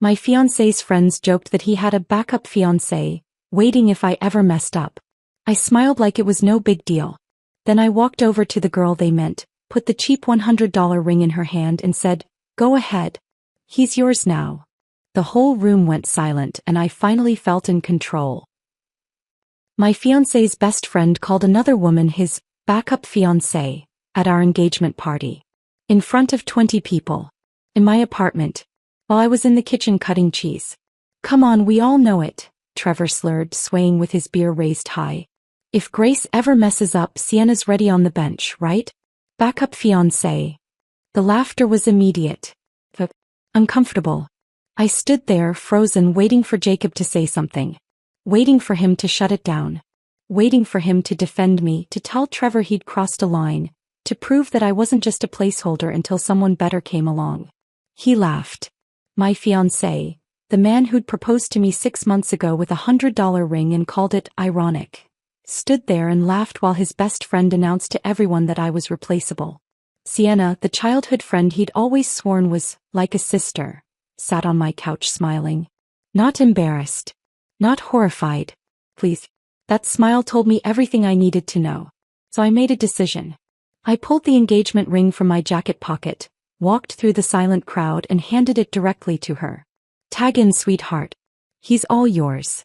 My fiancé's friends joked that he had a backup fiancé, waiting if I ever messed up. I smiled like it was no big deal. Then I walked over to the girl they meant, put the cheap $100 ring in her hand and said, "Go ahead. He's yours now." The whole room went silent and I finally felt in control. My fiancé's best friend called another woman his backup fiancé at our engagement party. In front of 20 people. In my apartment. While I was in the kitchen cutting cheese. "Come on, we all know it," Trevor slurred, swaying with his beer raised high. "If Grace ever messes up, Sienna's ready on the bench, right? Backup fiancé." The laughter was immediate. Uncomfortable. I stood there, frozen, waiting for Jacob to say something. Waiting for him to shut it down. Waiting for him to defend me, to tell Trevor he'd crossed a line, to prove that I wasn't just a placeholder until someone better came along. He laughed. My fiancé, the man who'd proposed to me 6 months ago with a $100 ring and called it ironic, stood there and laughed while his best friend announced to everyone that I was replaceable. Sienna, the childhood friend he'd always sworn was like a sister, sat on my couch smiling. Not embarrassed. Not horrified. Please. That smile told me everything I needed to know. So I made a decision. I pulled the engagement ring from my jacket pocket, walked through the silent crowd and handed it directly to her. "Tag in, sweetheart. He's all yours."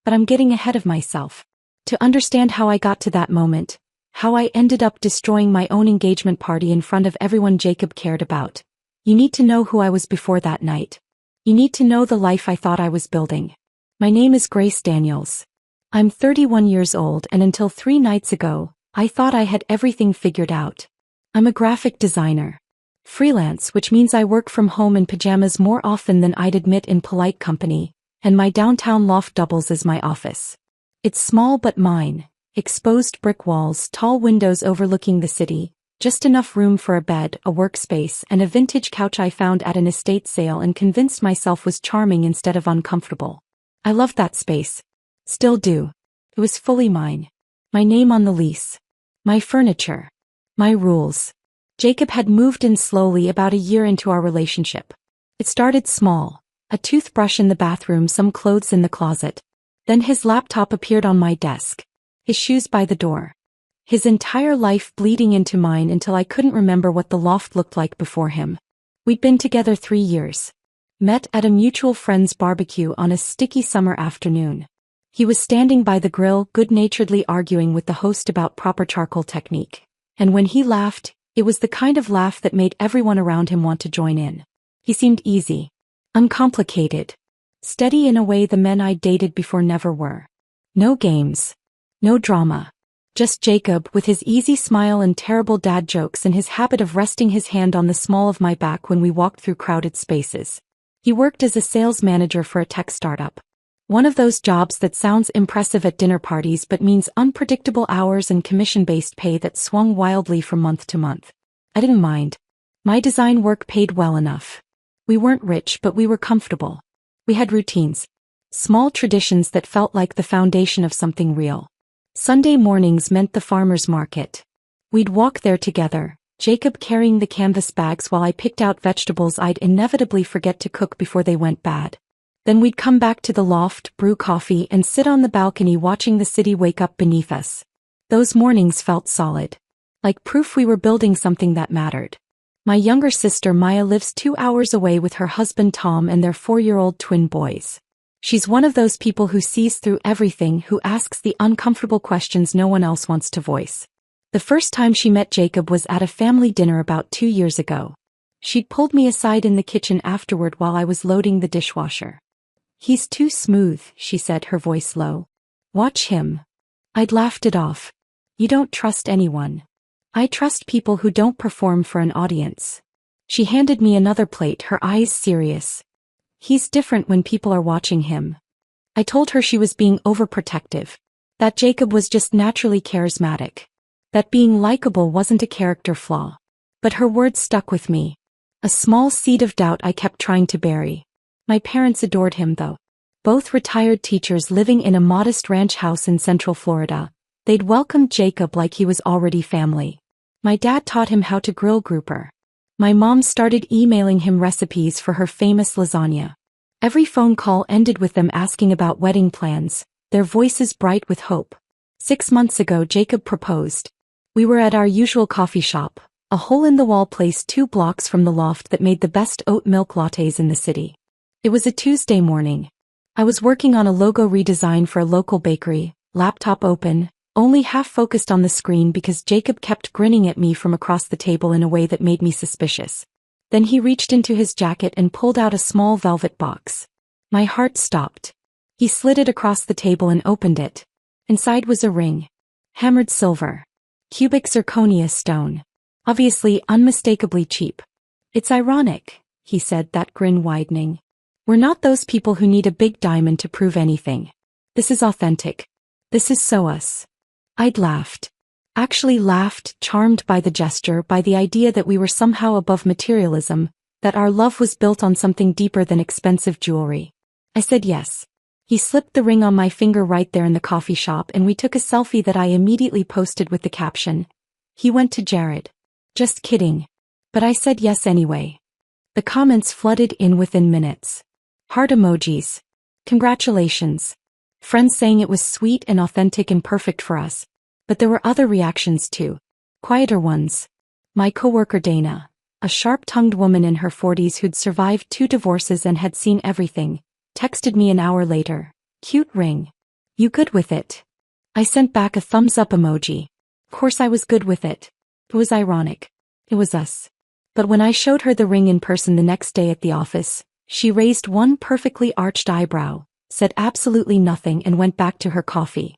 But I'm getting ahead of myself. To understand how I got to that moment, how I ended up destroying my own engagement party in front of everyone Jacob cared about, you need to know who I was before that night. You need to know the life I thought I was building. My name is Grace Daniels. I'm 31 years old and until 3 nights ago, I thought I had everything figured out. I'm a graphic designer. Freelance, which means I work from home in pajamas more often than I'd admit in polite company, and my downtown loft doubles as my office. It's small but mine. Exposed brick walls, tall windows overlooking the city, just enough room for a bed, a workspace, and a vintage couch I found at an estate sale and convinced myself was charming instead of uncomfortable. I loved that space. Still do. It was fully mine. My name on the lease. My furniture. My rules. Jacob had moved in slowly about a year into our relationship. It started small. A toothbrush in the bathroom, some clothes in the closet. Then his laptop appeared on my desk. His shoes by the door. His entire life bleeding into mine until I couldn't remember what the loft looked like before him. We'd been together 3 years. Met at a mutual friend's barbecue on a sticky summer afternoon. He was standing by the grill, good-naturedly arguing with the host about proper charcoal technique. And when he laughed, it was the kind of laugh that made everyone around him want to join in. He seemed easy. Uncomplicated. Steady in a way the men I'd dated before never were. No games. No drama. Just Jacob with his easy smile and terrible dad jokes and his habit of resting his hand on the small of my back when we walked through crowded spaces. He worked as a sales manager for a tech startup. One of those jobs that sounds impressive at dinner parties but means unpredictable hours and commission-based pay that swung wildly from month to month. I didn't mind. My design work paid well enough. We weren't rich but we were comfortable. We had routines. Small traditions that felt like the foundation of something real. Sunday mornings meant the farmer's market. We'd walk there together, Jacob carrying the canvas bags while I picked out vegetables I'd inevitably forget to cook before they went bad. Then we'd come back to the loft, brew coffee, and sit on the balcony watching the city wake up beneath us. Those mornings felt solid. Like proof we were building something that mattered. My younger sister Maya lives 2 hours away with her husband Tom and their 4-year-old twin boys. She's one of those people who sees through everything, who asks the uncomfortable questions no one else wants to voice. The first time she met Jacob was at a family dinner about 2 years ago. She'd pulled me aside in the kitchen afterward while I was loading the dishwasher. "He's too smooth," she said, her voice low. "Watch him." I'd laughed it off. "You don't trust anyone." "I trust people who don't perform for an audience." She handed me another plate, her eyes serious. "He's different when people are watching him." I told her she was being overprotective. That Jacob was just naturally charismatic. That being likable wasn't a character flaw. But her words stuck with me. A small seed of doubt I kept trying to bury. My parents adored him though. Both retired teachers living in a modest ranch house in Central Florida. They'd welcomed Jacob like he was already family. My dad taught him how to grill grouper. My mom started emailing him recipes for her famous lasagna. Every phone call ended with them asking about wedding plans, their voices bright with hope. 6 months ago Jacob proposed. We were at our usual coffee shop, a hole-in-the-wall place 2 blocks from the loft that made the best oat milk lattes in the city. It was a Tuesday morning. I was working on a logo redesign for a local bakery, laptop open, only half focused on the screen because Jacob kept grinning at me from across the table in a way that made me suspicious. Then he reached into his jacket and pulled out a small velvet box. My heart stopped. He slid it across the table and opened it. Inside was a ring. Hammered silver. Cubic zirconia stone. Obviously unmistakably cheap. It's ironic, he said, that grin widening. We're not those people who need a big diamond to prove anything. This is authentic. This is so us. I'd laughed. Actually laughed, charmed by the gesture, by the idea that we were somehow above materialism, that our love was built on something deeper than expensive jewelry. I said yes. He slipped the ring on my finger right there in the coffee shop and we took a selfie that I immediately posted with the caption, "He went to Jared." Just kidding. But I said yes anyway. The comments flooded in within minutes. Heart emojis. Congratulations. Friends saying it was sweet and authentic and perfect for us. But there were other reactions too. Quieter ones. My coworker Dana, a sharp-tongued woman in her 40s who'd survived 2 divorces and had seen everything, texted me an hour later. Cute ring. You good with it? I sent back a thumbs up emoji. Of course I was good with it. It was ironic. It was us. But when I showed her the ring in person the next day at the office, she raised one perfectly arched eyebrow, said absolutely nothing and went back to her coffee.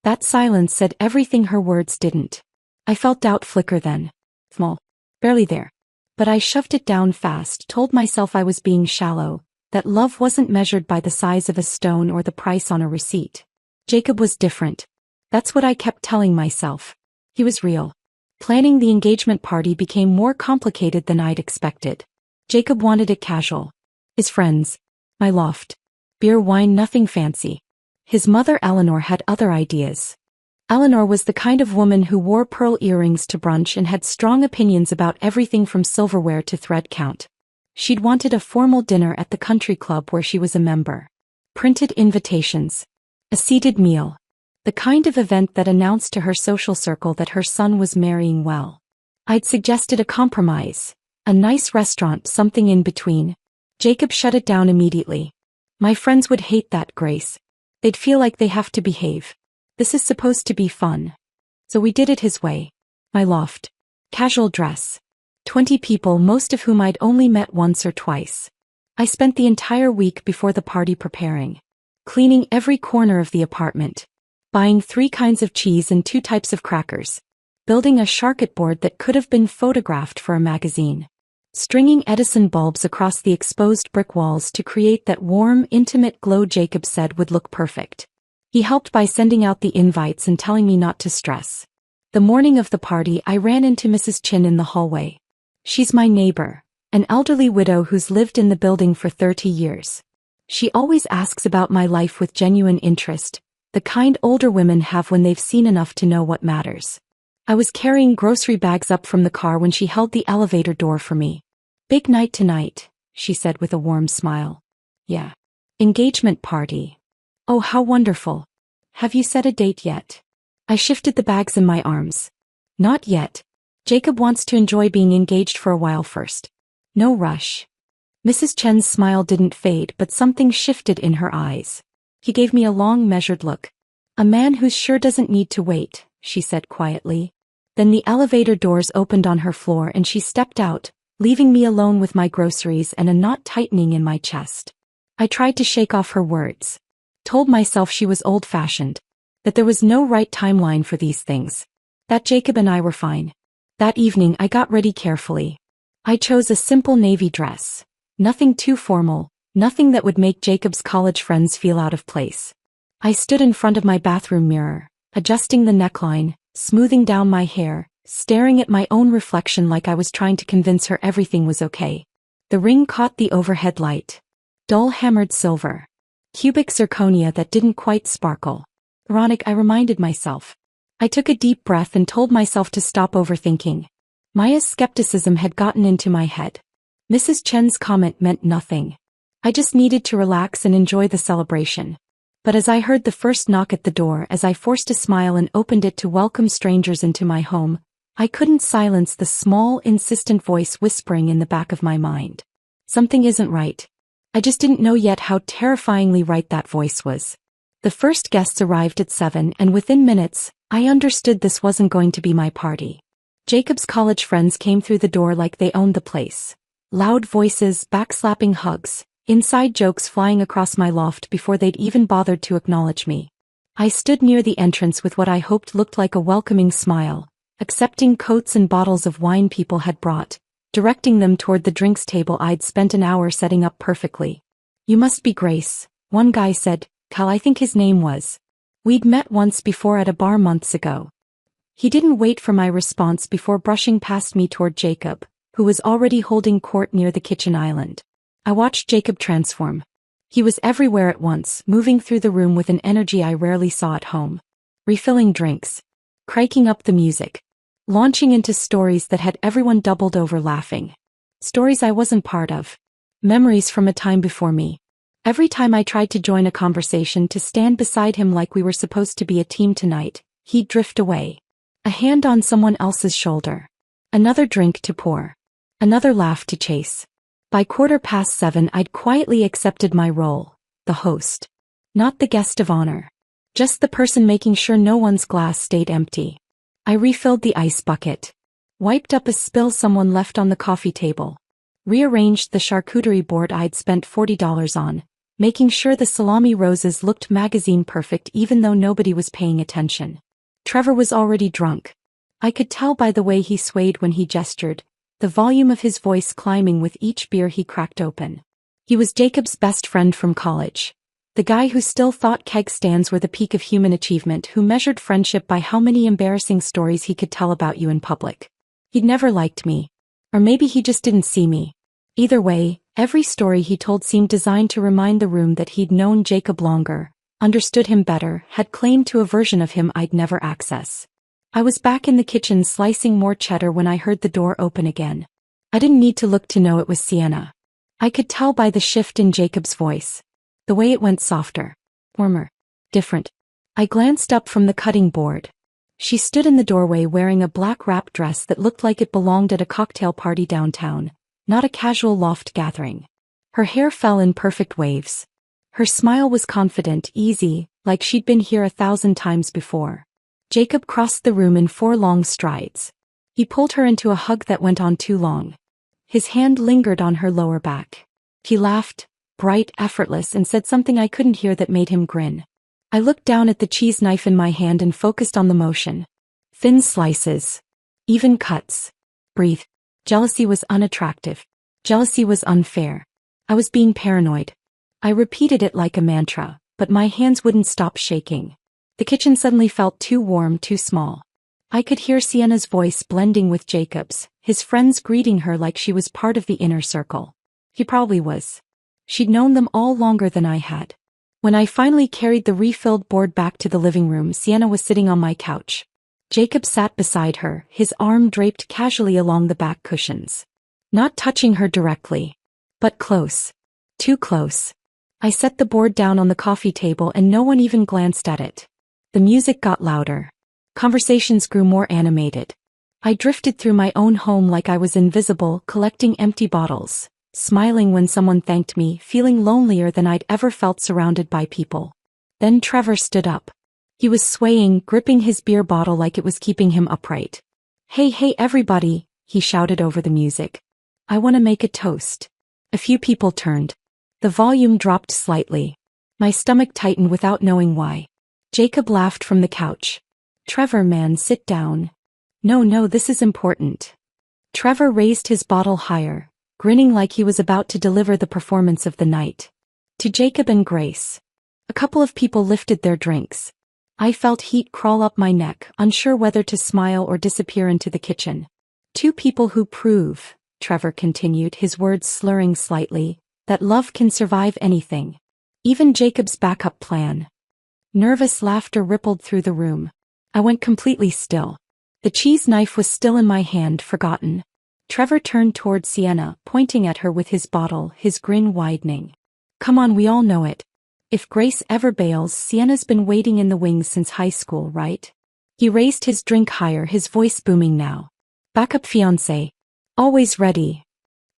That silence said everything her words didn't. I felt doubt flicker then. Small. Barely there. But I shoved it down fast, told myself I was being shallow, that love wasn't measured by the size of a stone or the price on a receipt. Jacob was different. That's what I kept telling myself. He was real. Planning the engagement party became more complicated than I'd expected. Jacob wanted it casual. His friends. My loft. Beer, wine, nothing fancy. His mother Eleanor had other ideas. Eleanor was the kind of woman who wore pearl earrings to brunch and had strong opinions about everything from silverware to thread count. She'd wanted a formal dinner at the country club where she was a member. Printed invitations. A seated meal. The kind of event that announced to her social circle that her son was marrying well. I'd suggested a compromise. A nice restaurant, something in between. Jacob shut it down immediately. My friends would hate that, Grace. They'd feel like they have to behave. This is supposed to be fun. So we did it his way. My loft. Casual dress. 20 people, most of whom I'd only met once or twice. I spent the entire week before the party preparing. Cleaning every corner of the apartment. Buying 3 kinds of cheese and 2 types of crackers. Building a charcuterie board that could have been photographed for a magazine. Stringing Edison bulbs across the exposed brick walls to create that warm, intimate glow Jacob said would look perfect. He helped by sending out the invites and telling me not to stress. The morning of the party I ran into Mrs. Chin in the hallway. She's my neighbor, an elderly widow who's lived in the building for 30 years. She always asks about my life with genuine interest, the kind older women have when they've seen enough to know what matters. I was carrying grocery bags up from the car when she held the elevator door for me. Big night tonight, she said with a warm smile. Yeah. Engagement party. Oh, how wonderful. Have you set a date yet? I shifted the bags in my arms. Not yet. Jacob wants to enjoy being engaged for a while first. No rush. Mrs. Chen's smile didn't fade, but something shifted in her eyes. He gave me a long, measured look. A man who sure doesn't need to wait, she said quietly. Then the elevator doors opened on her floor and she stepped out, leaving me alone with my groceries and a knot tightening in my chest. I tried to shake off her words. Told myself she was old-fashioned. That there was no right timeline for these things. That Jacob and I were fine. That evening I got ready carefully. I chose a simple navy dress. Nothing too formal, nothing that would make Jacob's college friends feel out of place. I stood in front of my bathroom mirror, adjusting the neckline, smoothing down my hair, staring at my own reflection like I was trying to convince her everything was okay. The ring caught the overhead light. Dull hammered silver. Cubic zirconia that didn't quite sparkle. Ironic, I reminded myself. I took a deep breath and told myself to stop overthinking. Maya's skepticism had gotten into my head. Mrs. Chen's comment meant nothing. I just needed to relax and enjoy the celebration. But as I heard the first knock at the door, as I forced a smile and opened it to welcome strangers into my home, I couldn't silence the small, insistent voice whispering in the back of my mind. Something isn't right. I just didn't know yet how terrifyingly right that voice was. The first guests arrived at 7, and within minutes, I understood this wasn't going to be my party. Jacob's college friends came through the door like they owned the place. Loud voices, backslapping hugs, inside jokes flying across my loft before they'd even bothered to acknowledge me. I stood near the entrance with what I hoped looked like a welcoming smile, accepting coats and bottles of wine people had brought, directing them toward the drinks table I'd spent an hour setting up perfectly. "You must be Grace," one guy said. Cal, I think his name was. We'd met once before at a bar months ago. He didn't wait for my response before brushing past me toward Jacob, who was already holding court near the kitchen island. I watched Jacob transform. He was everywhere at once, moving through the room with an energy I rarely saw at home. Refilling drinks. Cranking up the music. Launching into stories that had everyone doubled over laughing. Stories I wasn't part of. Memories from a time before me. Every time I tried to join a conversation, to stand beside him like we were supposed to be a team tonight, he'd drift away. A hand on someone else's shoulder. Another drink to pour. Another laugh to chase. By 7:15, I'd quietly accepted my role, the host. Not the guest of honor. Just the person making sure no one's glass stayed empty. I refilled the ice bucket. Wiped up a spill someone left on the coffee table. Rearranged the charcuterie board I'd spent $40 on, making sure the salami roses looked magazine perfect even though nobody was paying attention. Trevor was already drunk. I could tell by the way he swayed when he gestured, the volume of his voice climbing with each beer he cracked open. He was Jacob's best friend from college. The guy who still thought keg stands were the peak of human achievement, who measured friendship by how many embarrassing stories he could tell about you in public. He'd never liked me. Or maybe he just didn't see me. Either way, every story he told seemed designed to remind the room that he'd known Jacob longer, understood him better, had claim to a version of him I'd never access. I was back in the kitchen slicing more cheddar when I heard the door open again. I didn't need to look to know it was Sienna. I could tell by the shift in Jacob's voice. The way it went softer. Warmer. Different. I glanced up from the cutting board. She stood in the doorway wearing a black wrap dress that looked like it belonged at a cocktail party downtown, not a casual loft gathering. Her hair fell in perfect waves. Her smile was confident, easy, like she'd been here 1,000 times before. Jacob crossed the room in 4 long strides. He pulled her into a hug that went on too long. His hand lingered on her lower back. He laughed, bright, effortless, and said something I couldn't hear that made him grin. I looked down at the cheese knife in my hand and focused on the motion. Thin slices. Even cuts. Breathe. Jealousy was unattractive. Jealousy was unfair. I was being paranoid. I repeated it like a mantra, but my hands wouldn't stop shaking. The kitchen suddenly felt too warm, too small. I could hear Sienna's voice blending with Jacob's, his friends greeting her like she was part of the inner circle. He probably was. She'd known them all longer than I had. When I finally carried the refilled board back to the living room, Sienna was sitting on my couch. Jacob sat beside her, his arm draped casually along the back cushions. Not touching her directly. But close. Too close. I set the board down on the coffee table and no one even glanced at it. The music got louder. Conversations grew more animated. I drifted through my own home like I was invisible, collecting empty bottles, smiling when someone thanked me, feeling lonelier than I'd ever felt surrounded by people. Then Trevor stood up. He was swaying, gripping his beer bottle like it was keeping him upright. Hey everybody," he shouted over the music. "I want to make a toast." A few people turned. The volume dropped slightly. My stomach tightened without knowing why. Jacob laughed from the couch. "Trevor, man, sit down." No, this is important." Trevor raised his bottle higher, grinning like he was about to deliver the performance of the night. To Jacob and Grace. A couple of people lifted their drinks. I felt heat crawl up my neck, unsure whether to smile or disappear into the kitchen. "2 people who prove," Trevor continued, his words slurring slightly, "that love can survive anything. Even Jacob's backup plan." Nervous laughter rippled through the room. I went completely still. The cheese knife was still in my hand, forgotten. Trevor turned toward Sienna, pointing at her with his bottle, his grin widening. Come on, we all know it. If Grace ever bails, Sienna's been waiting in the wings since high school, right? He raised his drink higher, his voice booming now. Backup fiancé. Always ready.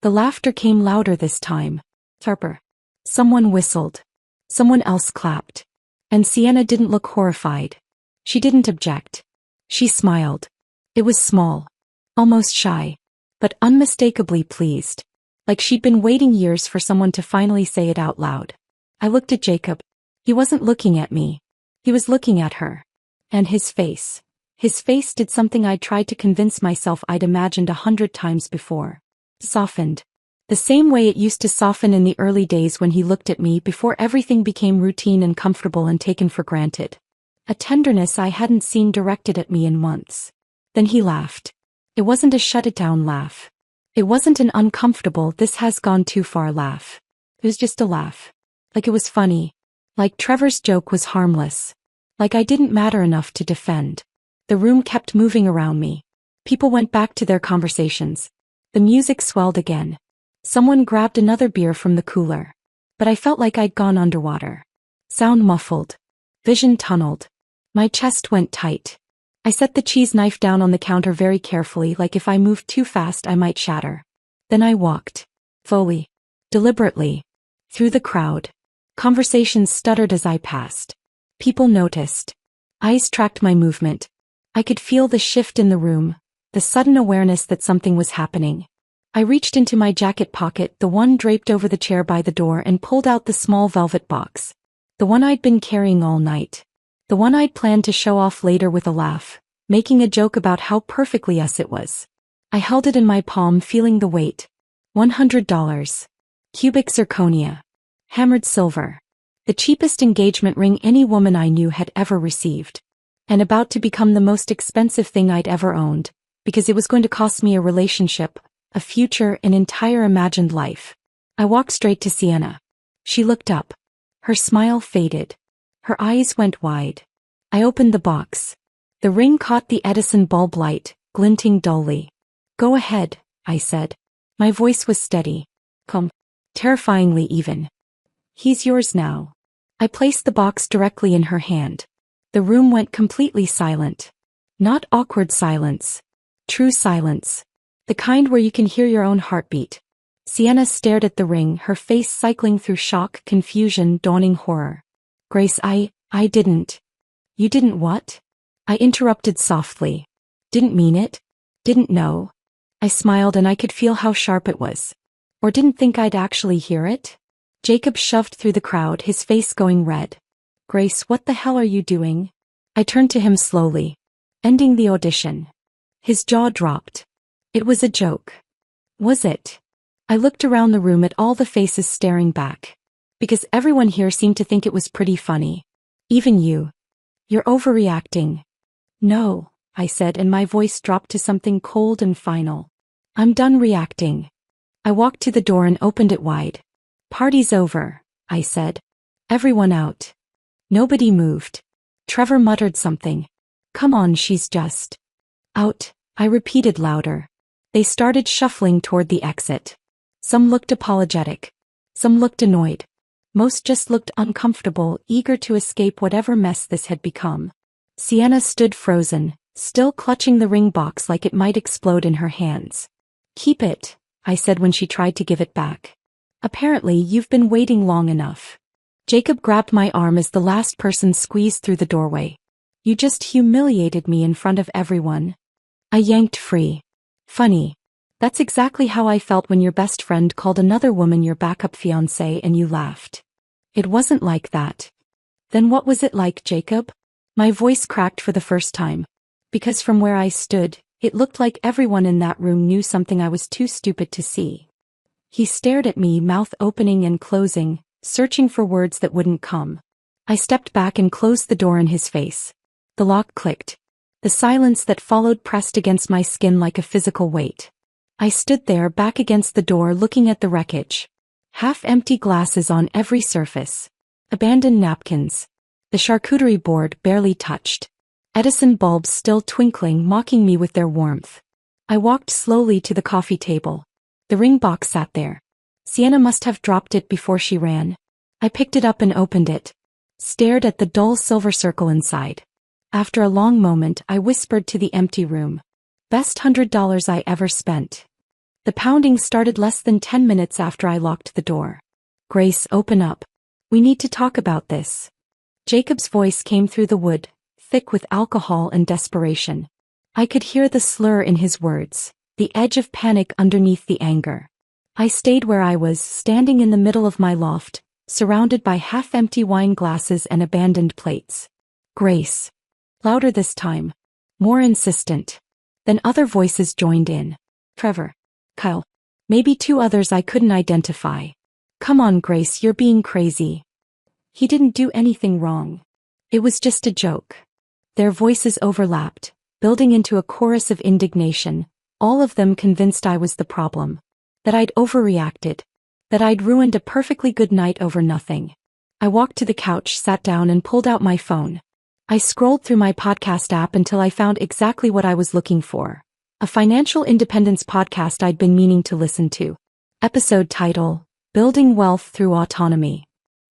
The laughter came louder this time. Sharper. Someone whistled. Someone else clapped. And Sienna didn't look horrified. She didn't object. She smiled. It was small. Almost shy. But unmistakably pleased. Like she'd been waiting years for someone to finally say it out loud. I looked at Jacob. He wasn't looking at me. He was looking at her. And his face. His face did something I'd tried to convince myself I'd imagined 100 times before. Softened. The same way it used to soften in the early days when he looked at me before everything became routine and comfortable and taken for granted. A tenderness I hadn't seen directed at me in months. Then he laughed. It wasn't a shut-it-down laugh. It wasn't an uncomfortable, this has gone too far laugh. It was just a laugh. Like it was funny. Like Trevor's joke was harmless. Like I didn't matter enough to defend. The room kept moving around me. People went back to their conversations. The music swelled again. Someone grabbed another beer from the cooler. But I felt like I'd gone underwater. Sound muffled. Vision tunneled. My chest went tight. I set the cheese knife down on the counter very carefully, like if I moved too fast I might shatter. Then I walked. Slowly. Deliberately. Through the crowd. Conversations stuttered as I passed. People noticed. Eyes tracked my movement. I could feel the shift in the room, the sudden awareness that something was happening. I reached into my jacket pocket, the one draped over the chair by the door, and pulled out the small velvet box. The one I'd been carrying all night. The one I'd planned to show off later with a laugh, making a joke about how perfectly us it was. I held it in my palm, feeling the weight. $100. Cubic zirconia. Hammered silver. The cheapest engagement ring any woman I knew had ever received. And about to become the most expensive thing I'd ever owned, because it was going to cost me a relationship, a future, an entire imagined life. I walked straight to Sienna. She looked up. Her smile faded. Her eyes went wide. I opened the box. The ring caught the Edison bulb light, glinting dully. Go ahead, I said. My voice was steady. Come. Terrifyingly even. He's yours now. I placed the box directly in her hand. The room went completely silent. Not awkward silence. True silence. The kind where you can hear your own heartbeat. Sienna stared at the ring, her face cycling through shock, confusion, dawning horror. Grace, I didn't. You didn't what? I interrupted softly. Didn't mean it. Didn't know. I smiled and I could feel how sharp it was. Or didn't think I'd actually hear it? Jacob shoved through the crowd, his face going red. Grace, what the hell are you doing? I turned to him slowly. Ending the audition. His jaw dropped. It was a joke. Was it? I looked around the room at all the faces staring back. Because everyone here seemed to think it was pretty funny. Even you. You're overreacting. No, I said, and my voice dropped to something cold and final. I'm done reacting. I walked to the door and opened it wide. Party's over, I said. Everyone out. Nobody moved. Trevor muttered something. Come on, she's just out, I repeated louder. They started shuffling toward the exit. Some looked apologetic. Some looked annoyed. Most just looked uncomfortable, eager to escape whatever mess this had become. Sienna stood frozen, still clutching the ring box like it might explode in her hands. Keep it, I said when she tried to give it back. Apparently you've been waiting long enough. Jacob grabbed my arm as the last person squeezed through the doorway. You just humiliated me in front of everyone. I yanked free. Funny. That's exactly how I felt when your best friend called another woman your backup fiancé and you laughed. It wasn't like that. Then what was it like, Jacob? My voice cracked for the first time. Because from where I stood, it looked like everyone in that room knew something I was too stupid to see. He stared at me, mouth opening and closing, searching for words that wouldn't come. I stepped back and closed the door in his face. The lock clicked. The silence that followed pressed against my skin like a physical weight. I stood there back against the door looking at the wreckage. Half-empty glasses on every surface. Abandoned napkins. The charcuterie board barely touched. Edison bulbs still twinkling, mocking me with their warmth. I walked slowly to the coffee table. The ring box sat there. Sienna must have dropped it before she ran. I picked it up and opened it. Stared at the dull silver circle inside. After a long moment, I whispered to the empty room. Best $100 I ever spent. The pounding started less than 10 minutes after I locked the door. Grace, open up. We need to talk about this. Jacob's voice came through the wood, thick with alcohol and desperation. I could hear the slur in his words, the edge of panic underneath the anger. I stayed where I was, standing in the middle of my loft, surrounded by half-empty wine glasses and abandoned plates. Grace. Louder this time. More insistent. Then other voices joined in. Trevor. Kyle. Maybe two others I couldn't identify. Come on, Grace, you're being crazy. He didn't do anything wrong. It was just a joke. Their voices overlapped, building into a chorus of indignation, all of them convinced I was the problem. That I'd overreacted. That I'd ruined a perfectly good night over nothing. I walked to the couch, sat down and pulled out my phone. I scrolled through my podcast app until I found exactly what I was looking for. A financial independence podcast I'd been meaning to listen to. Episode title, Building Wealth Through Autonomy.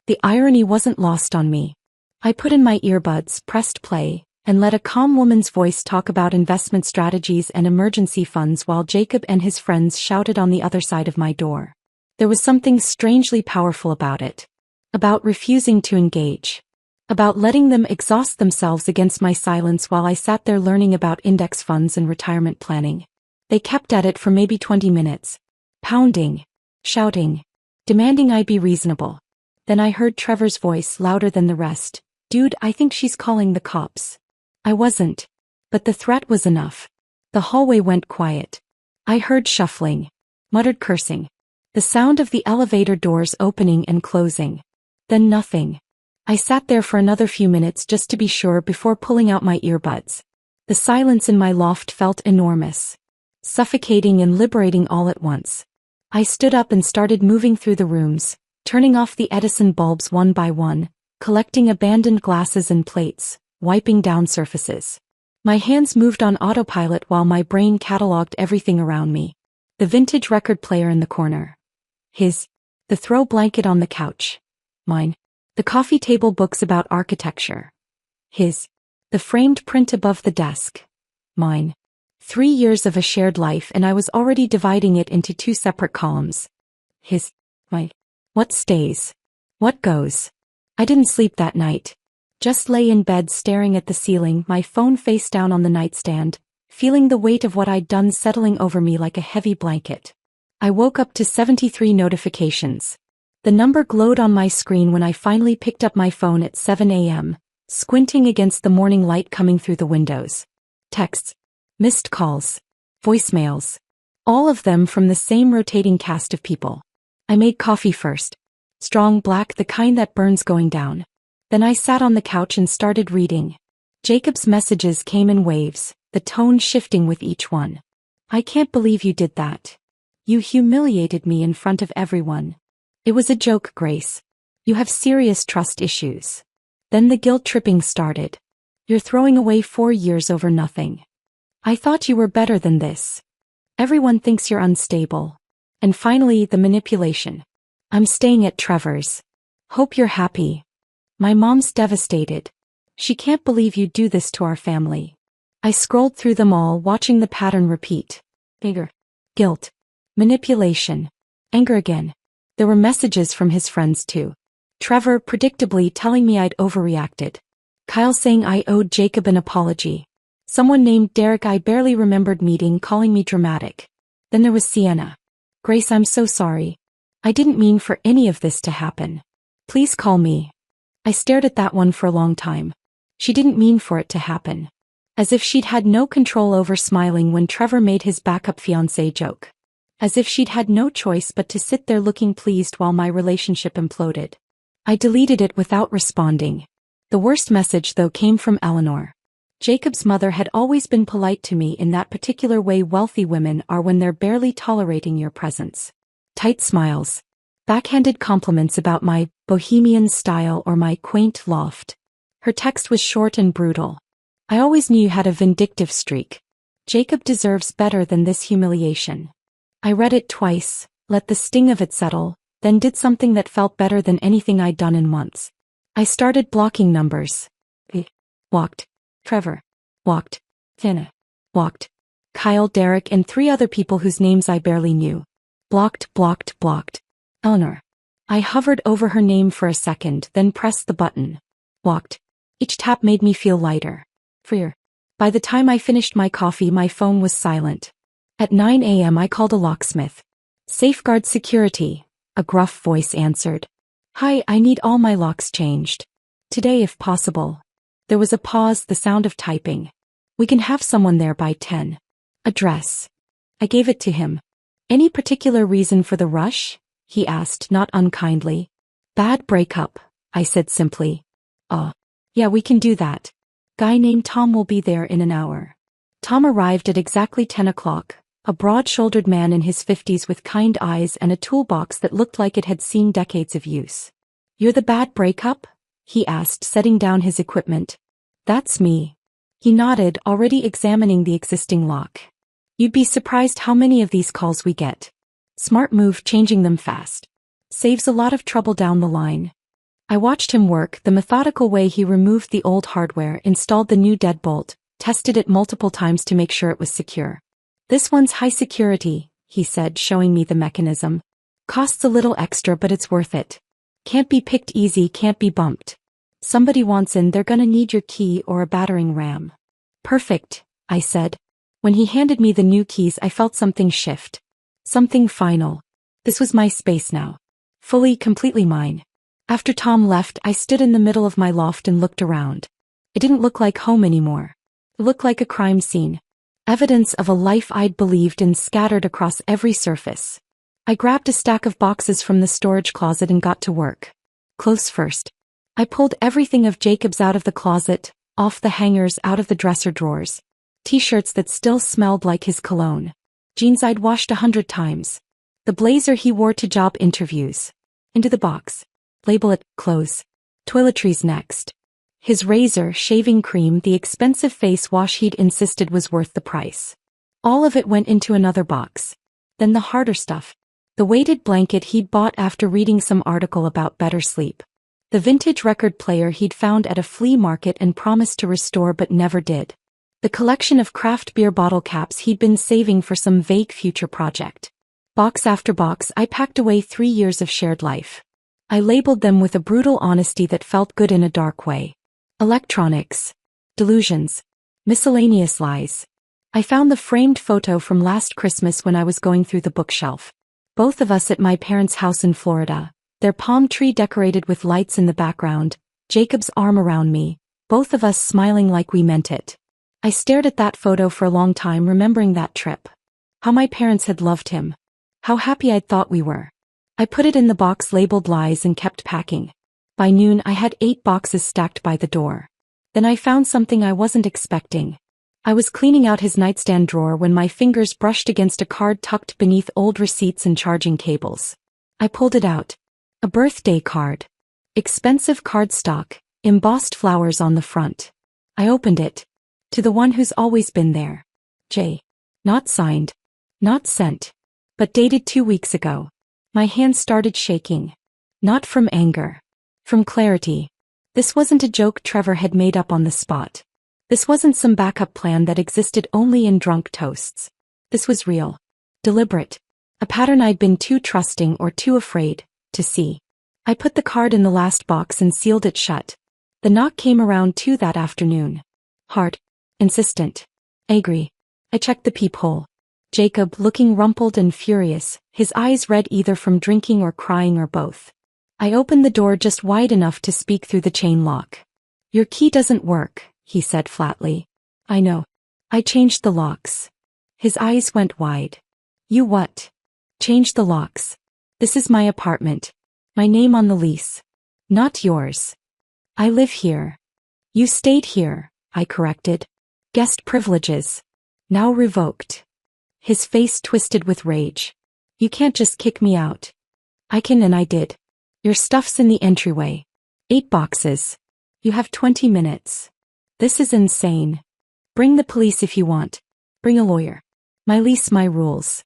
The irony wasn't lost on me. I put in my earbuds, pressed play, and let a calm woman's voice talk about investment strategies and emergency funds while Jacob and his friends shouted on the other side of my door. There was something strangely powerful about it. About refusing to engage. About letting them exhaust themselves against my silence while I sat there learning about index funds and retirement planning. They kept at it for maybe 20 minutes. Pounding. Shouting. Demanding I be reasonable. Then I heard Trevor's voice louder than the rest. Dude, I think she's calling the cops. I wasn't. But the threat was enough. The hallway went quiet. I heard shuffling. Muttered cursing. The sound of the elevator doors opening and closing. Then nothing. I sat there for another few minutes just to be sure before pulling out my earbuds. The silence in my loft felt enormous. Suffocating and liberating all at once. I stood up and started moving through the rooms, turning off the Edison bulbs one by one, collecting abandoned glasses and plates, wiping down surfaces. My hands moved on autopilot while my brain cataloged everything around me. The vintage record player in the corner. His. The throw blanket on the couch. Mine. The coffee table books about architecture. His. The framed print above the desk. Mine. 3 years of a shared life and I was already dividing it into 2 separate columns. His. My. What stays? What goes? I didn't sleep that night. Just lay in bed staring at the ceiling, my phone face down on the nightstand, feeling the weight of what I'd done settling over me like a heavy blanket. I woke up to 73 notifications. The number glowed on my screen when I finally picked up my phone at 7 a.m., squinting against the morning light coming through the windows. Texts. Missed calls. Voicemails. All of them from the same rotating cast of people. I made coffee first. Strong black, the kind that burns going down. Then I sat on the couch and started reading. Jacob's messages came in waves, the tone shifting with each one. I can't believe you did that. You humiliated me in front of everyone. It was a joke, Grace. You have serious trust issues. Then the guilt-tripping started. You're throwing away 4 years over nothing. I thought you were better than this. Everyone thinks you're unstable. And finally, the manipulation. I'm staying at Trevor's. Hope you're happy. My mom's devastated. She can't believe you'd do this to our family. I scrolled through them all, watching the pattern repeat. Anger. Guilt. Manipulation. Anger again. There were messages from his friends too. Trevor predictably telling me I'd overreacted. Kyle saying I owed Jacob an apology. Someone named Derek I barely remembered meeting calling me dramatic. Then there was Sienna. Grace, I'm so sorry. I didn't mean for any of this to happen. Please call me. I stared at that one for a long time. She didn't mean for it to happen. As if she'd had no control over smiling when Trevor made his backup fiancé joke. As if she'd had no choice but to sit there looking pleased while my relationship imploded. I deleted it without responding. The worst message though came from Eleanor. Jacob's mother had always been polite to me in that particular way wealthy women are when they're barely tolerating your presence. Tight smiles. Backhanded compliments about my bohemian style or my quaint loft. Her text was short and brutal. I always knew you had a vindictive streak. Jacob deserves better than this humiliation. I read it twice, let the sting of it settle, then did something that felt better than anything I'd done in months. I started blocking numbers. Walked. Trevor. Walked. Tina. Walked. Kyle, Derek, and 3 other people whose names I barely knew. Blocked, blocked, blocked. Eleanor. I hovered over her name for a second, then pressed the button. Walked. Each tap made me feel lighter. Freer. By the time I finished my coffee, my phone was silent. At 9 a.m. I called a locksmith. Safeguard Security, a gruff voice answered. Hi, I need all my locks changed. Today if possible. There was a pause, the sound of typing. We can have someone there by 10. Address. I gave it to him. Any particular reason for the rush? He asked, not unkindly. Bad breakup, I said simply. Oh. Yeah, we can do that. Guy named Tom will be there in an hour. Tom arrived at exactly 10 o'clock, a broad-shouldered man in his 50s with kind eyes and a toolbox that looked like it had seen decades of use. You're the bad breakup? He asked, setting down his equipment. That's me. He nodded, already examining the existing lock. You'd be surprised how many of these calls we get. Smart move, changing them fast. Saves a lot of trouble down the line. I watched him work, the methodical way he removed the old hardware, installed the new deadbolt, tested it multiple times to make sure it was secure. This one's high security, he said, showing me the mechanism. Costs a little extra, but it's worth it. Can't be picked easy, can't be bumped. Somebody wants in, they're gonna need your key or a battering ram. Perfect, I said. When he handed me the new keys, I felt something shift. Something final. This was my space now. Fully, completely mine. After Tom left, I stood in the middle of my loft and looked around. It didn't look like home anymore. It looked like a crime scene. Evidence of a life I'd believed in scattered across every surface. I grabbed a stack of boxes from the storage closet and got to work. Clothes first. I pulled everything of Jacob's out of the closet, off the hangers, out of the dresser drawers. T-shirts that still smelled like his cologne. Jeans I'd washed 100 times. The blazer he wore to job interviews. Into the box. Label it, clothes. Toiletries next. His razor, shaving cream, the expensive face wash he'd insisted was worth the price. All of it went into another box. Then the harder stuff. The weighted blanket he'd bought after reading some article about better sleep. The vintage record player he'd found at a flea market and promised to restore but never did. The collection of craft beer bottle caps he'd been saving for some vague future project. Box after box, I packed away 3 years of shared life. I labeled them with a brutal honesty that felt good in a dark way. Electronics. Delusions. Miscellaneous lies. I found the framed photo from last Christmas when I was going through the bookshelf. Both of us at my parents' house in Florida, their palm tree decorated with lights in the background, Jacob's arm around me, both of us smiling like we meant it. I stared at that photo for a long time, remembering that trip. How my parents had loved him. How happy I'd thought we were. I put it in the box labeled lies and kept packing. By noon I had 8 boxes stacked by the door. Then I found something I wasn't expecting. I was cleaning out his nightstand drawer when my fingers brushed against a card tucked beneath old receipts and charging cables. I pulled it out. A birthday card. Expensive cardstock, embossed flowers on the front. I opened it. To the one who's always been there. J. Not signed. Not sent. But dated 2 weeks ago. My hands started shaking. Not from anger. From clarity. This wasn't a joke Trevor had made up on the spot. This wasn't some backup plan that existed only in drunk toasts. This was real. Deliberate. A pattern I'd been too trusting or too afraid to see. I put the card in the last box and sealed it shut. The knock came around 2 that afternoon. Hard. Insistent. Angry. I checked the peephole. Jacob, looking rumpled and furious, his eyes red either from drinking or crying or both. I opened the door just wide enough to speak through the chain lock. Your key doesn't work, he said flatly. I know. I changed the locks. His eyes went wide. You what? Changed the locks. This is my apartment. My name on the lease. Not yours. I live here. You stayed here, I corrected. Guest privileges. Now revoked. His face twisted with rage. You can't just kick me out. I can, and I did. Your stuff's in the entryway. 8 boxes. You have 20 minutes. This is insane. Bring the police if you want. Bring a lawyer. My lease, my rules.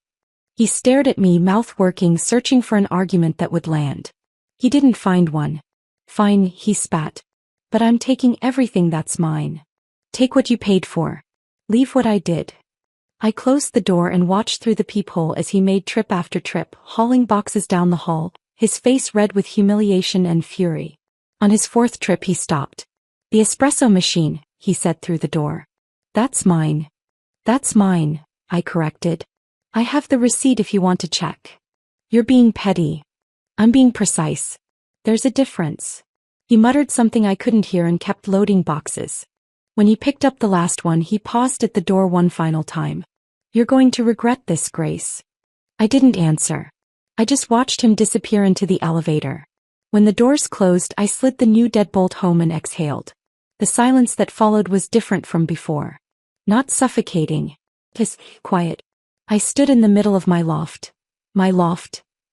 He stared at me, mouth working, searching for an argument that would land. He didn't find one. Fine, he spat. But I'm taking everything that's mine. Take what you paid for. Leave what I did. I closed the door and watched through the peephole as he made trip after trip, hauling boxes down the hall, his face red with humiliation and fury. On his fourth trip he stopped. The espresso machine, he said through the door. That's mine. That's mine, I corrected. I have the receipt if you want to check. You're being petty. I'm being precise. There's a difference. He muttered something I couldn't hear and kept loading boxes. When he picked up the last one, he paused at the door one final time. You're going to regret this, Grace. I didn't answer. I just watched him disappear into the elevator. When the doors closed, I slid the new deadbolt home and exhaled. The silence that followed was different from before. Not suffocating. Just quiet. I stood in the middle of my loft.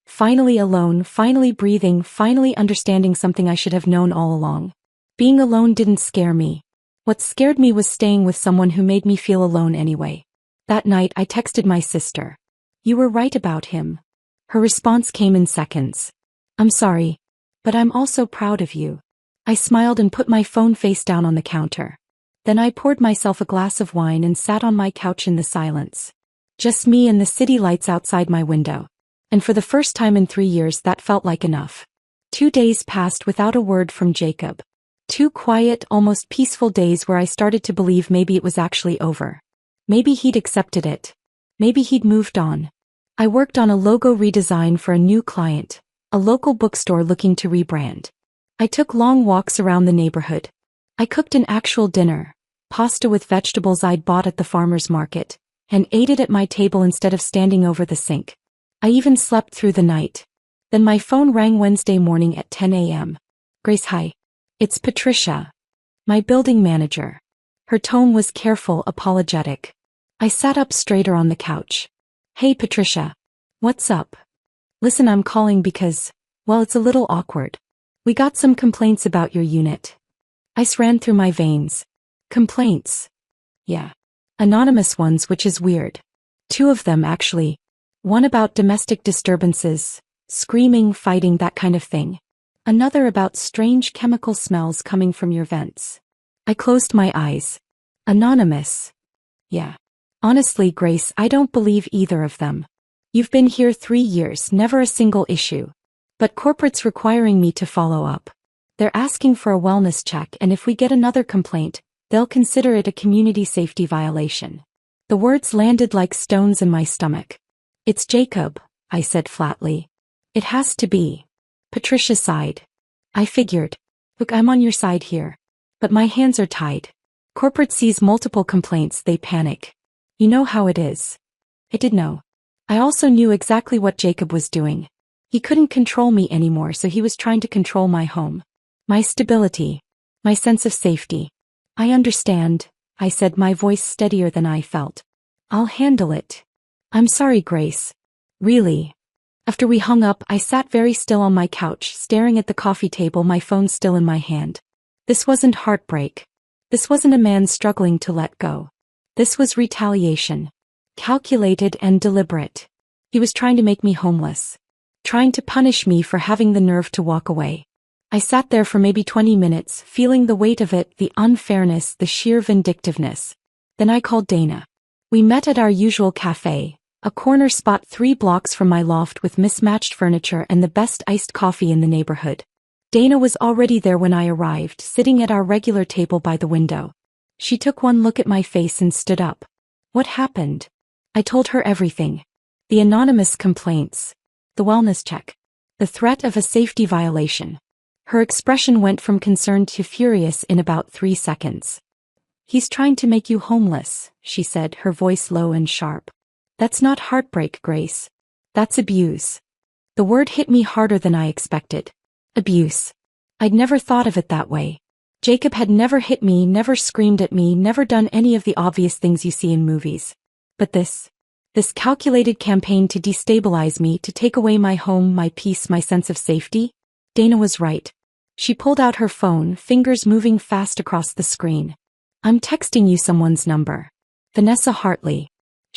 Finally alone, finally breathing, finally understanding something I should have known all along. Being alone didn't scare me. What scared me was staying with someone who made me feel alone anyway. That night I texted my sister. You were right about him. Her response came in seconds. I'm sorry. But I'm also proud of you. I smiled and put my phone face down on the counter. Then I poured myself a glass of wine and sat on my couch in the silence. Just me and the city lights outside my window. And for the first time in 3 years that felt like enough. 2 days passed without a word from Jacob. 2 quiet, almost peaceful days where I started to believe maybe it was actually over. Maybe he'd accepted it. Maybe he'd moved on. I worked on a logo redesign for a new client, a local bookstore looking to rebrand. I took long walks around the neighborhood. I cooked an actual dinner, pasta with vegetables I'd bought at the farmer's market, and ate it at my table instead of standing over the sink. I even slept through the night. Then my phone rang Wednesday morning at 10 a.m. Grace, hi. It's Patricia. My building manager. Her tone was careful, apologetic. I sat up straighter on the couch. Hey Patricia. What's up? Listen, I'm calling because, well, it's a little awkward. We got some complaints about your unit. Ice ran through my veins. Complaints? Yeah. Anonymous ones, which is weird. 2 of them, actually. One about domestic disturbances, screaming, fighting, that kind of thing. Another about strange chemical smells coming from your vents. I closed my eyes. Anonymous. Yeah. Honestly, Grace, I don't believe either of them. You've been here 3 years, never a single issue. But corporate's requiring me to follow up. They're asking for a wellness check, and if we get another complaint, they'll consider it a community safety violation. The words landed like stones in my stomach. It's Jacob, I said flatly. It has to be. Patricia sighed. I figured. Look, I'm on your side here. But my hands are tied. Corporate sees multiple complaints, they panic. You know how it is. I did know. I also knew exactly what Jacob was doing. He couldn't control me anymore, so he was trying to control my home. My stability. My sense of safety. I understand, I said, my voice steadier than I felt. I'll handle it. I'm sorry, Grace. Really. After we hung up, I sat very still on my couch, staring at the coffee table, my phone still in my hand. This wasn't heartbreak. This wasn't a man struggling to let go. This was retaliation. Calculated and deliberate. He was trying to make me homeless. Trying to punish me for having the nerve to walk away. I sat there for maybe 20 minutes, feeling the weight of it, the unfairness, the sheer vindictiveness. Then I called Dana. We met at our usual cafe, a corner spot 3 blocks from my loft with mismatched furniture and the best iced coffee in the neighborhood. Dana was already there when I arrived, sitting at our regular table by the window. She took one look at my face and stood up. What happened? I told her everything. The anonymous complaints. The wellness check. The threat of a safety violation. Her expression went from concerned to furious in about 3 seconds. He's trying to make you homeless, she said, her voice low and sharp. That's not heartbreak, Grace. That's abuse. The word hit me harder than I expected. Abuse. I'd never thought of it that way. Jacob had never hit me, never screamed at me, never done any of the obvious things you see in movies. But this calculated campaign to destabilize me, to take away my home, my peace, my sense of safety? Dana was right. She pulled out her phone, fingers moving fast across the screen. I'm texting you someone's number. Vanessa Hartley.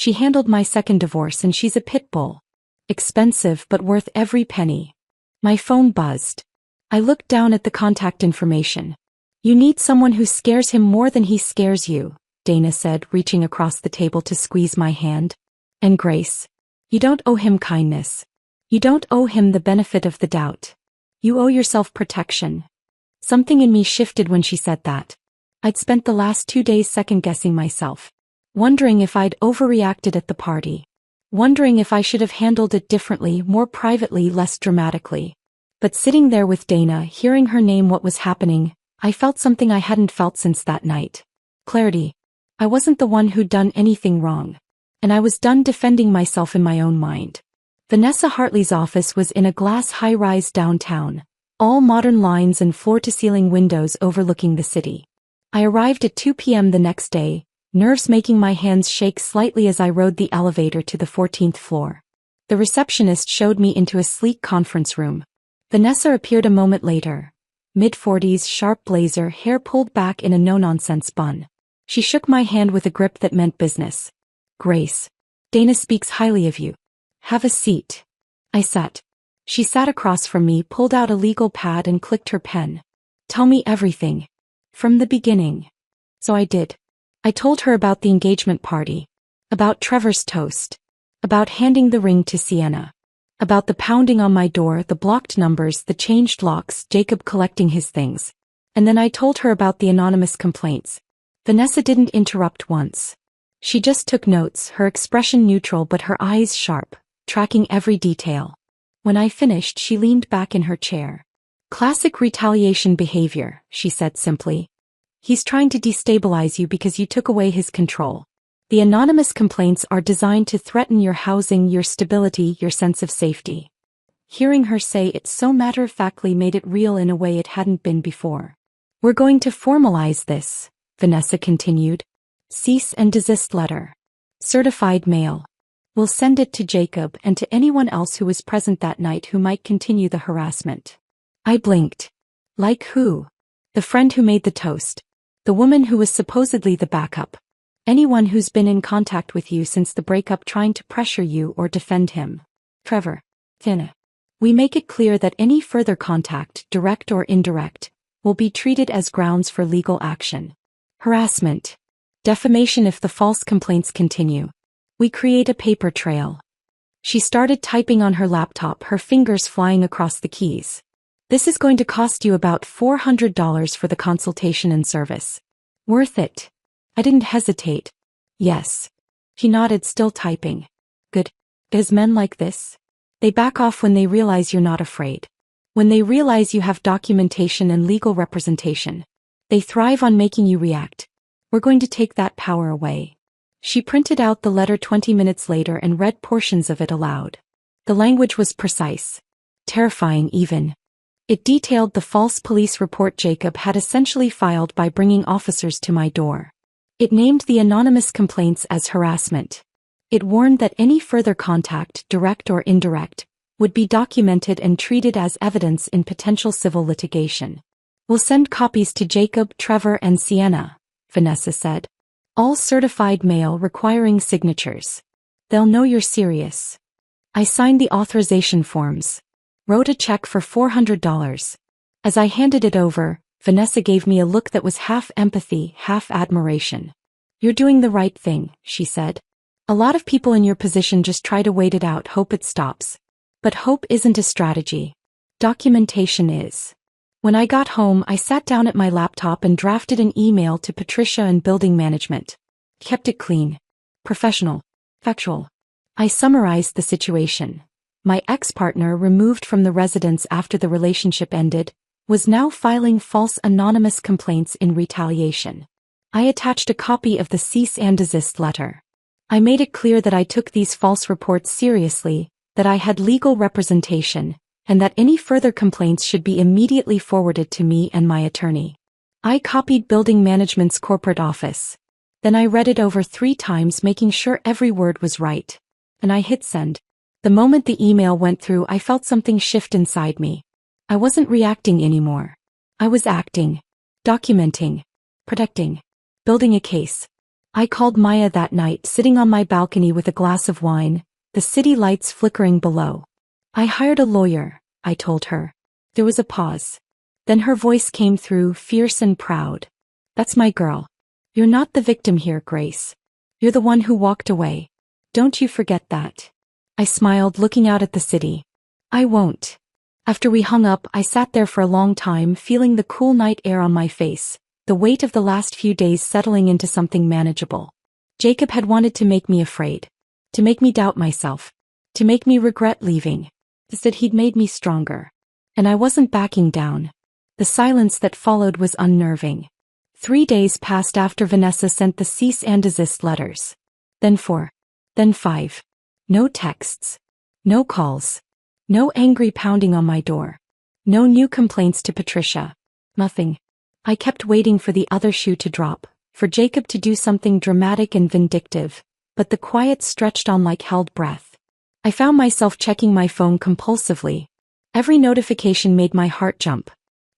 She handled my second divorce and she's a pit bull. Expensive but worth every penny. My phone buzzed. I looked down at the contact information. You need someone who scares him more than he scares you, Dana said, reaching across the table to squeeze my hand. And Grace. You don't owe him kindness. You don't owe him the benefit of the doubt. You owe yourself protection. Something in me shifted when she said that. I'd spent the last 2 days second-guessing myself. Wondering if I'd overreacted at the party. Wondering if I should have handled it differently, more privately, less dramatically. But sitting there with Dana, hearing her name what was happening, I felt something I hadn't felt since that night. Clarity. I wasn't the one who'd done anything wrong. And I was done defending myself in my own mind. Vanessa Hartley's office was in a glass high-rise downtown, all modern lines and floor-to-ceiling windows overlooking the city. I arrived at 2 p.m. the next day, nerves making my hands shake slightly as I rode the elevator to the 14th floor. The receptionist showed me into a sleek conference room. Vanessa appeared a moment later. Mid-40s, sharp blazer, hair pulled back in a no-nonsense bun. She shook my hand with a grip that meant business. Grace. Dana speaks highly of you. Have a seat. I sat. She sat across from me, pulled out a legal pad and clicked her pen. Tell me everything. From the beginning. So I did. I told her about the engagement party. About Trevor's toast. About handing the ring to Sienna. About the pounding on my door, the blocked numbers, the changed locks, Jacob collecting his things. And then I told her about the anonymous complaints. Vanessa didn't interrupt once. She just took notes, her expression neutral but her eyes sharp, tracking every detail. When I finished, she leaned back in her chair. Classic retaliation behavior, she said simply. He's trying to destabilize you because you took away his control. The anonymous complaints are designed to threaten your housing, your stability, your sense of safety. Hearing her say it so matter-of-factly made it real in a way it hadn't been before. We're going to formalize this, Vanessa continued. Cease and desist letter. Certified mail. We'll send it to Jacob and to anyone else who was present that night who might continue the harassment. I blinked. Like who? The friend who made the toast. The woman who was supposedly the backup. Anyone who's been in contact with you since the breakup trying to pressure you or defend him. Trevor. Tina. We make it clear that any further contact, direct or indirect, will be treated as grounds for legal action. Harassment. Defamation if the false complaints continue. We create a paper trail. She started typing on her laptop, her fingers flying across the keys. This is going to cost you about $400 for the consultation and service. Worth it. I didn't hesitate. Yes. She nodded, still typing. Good. Because men like this? They back off when they realize you're not afraid. When they realize you have documentation and legal representation. They thrive on making you react. We're going to take that power away. She printed out the letter 20 minutes later and read portions of it aloud. The language was precise. Terrifying even. It detailed the false police report Jacob had essentially filed by bringing officers to my door. It named the anonymous complaints as harassment. It warned that any further contact, direct or indirect, would be documented and treated as evidence in potential civil litigation. We'll send copies to Jacob, Trevor, and Sienna, Vanessa said. All certified mail requiring signatures. They'll know you're serious. I signed the authorization forms. Wrote a check for $400. As I handed it over, Vanessa gave me a look that was half empathy, half admiration. You're doing the right thing, she said. A lot of people in your position just try to wait it out, hope it stops. But hope isn't a strategy. Documentation is. When I got home, I sat down at my laptop and drafted an email to Patricia and building management. Kept it clean. Professional. Factual. I summarized the situation. My ex-partner, removed from the residence after the relationship ended, was now filing false anonymous complaints in retaliation. I attached a copy of the cease and desist letter. I made it clear that I took these false reports seriously, that I had legal representation, and that any further complaints should be immediately forwarded to me and my attorney. I copied building management's corporate office. Then I read it over 3 times, making sure every word was right. And I hit send. The moment the email went through, I felt something shift inside me. I wasn't reacting anymore. I was acting. Documenting. Protecting. Building a case. I called Maya that night, sitting on my balcony with a glass of wine, the city lights flickering below. I hired a lawyer, I told her. There was a pause. Then her voice came through, fierce and proud. That's my girl. You're not the victim here, Grace. You're the one who walked away. Don't you forget that. I smiled, looking out at the city. I won't. After we hung up, I sat there for a long time, feeling the cool night air on my face, the weight of the last few days settling into something manageable. Jacob had wanted to make me afraid. To make me doubt myself. To make me regret leaving. Instead, he'd made me stronger. And I wasn't backing down. The silence that followed was unnerving. 3 days passed after Vanessa sent the cease and desist letters. Then 4. Then 5. No texts. No calls. No angry pounding on my door. No new complaints to Patricia. Nothing. I kept waiting for the other shoe to drop, for Jacob to do something dramatic and vindictive, but the quiet stretched on like held breath. I found myself checking my phone compulsively. Every notification made my heart jump.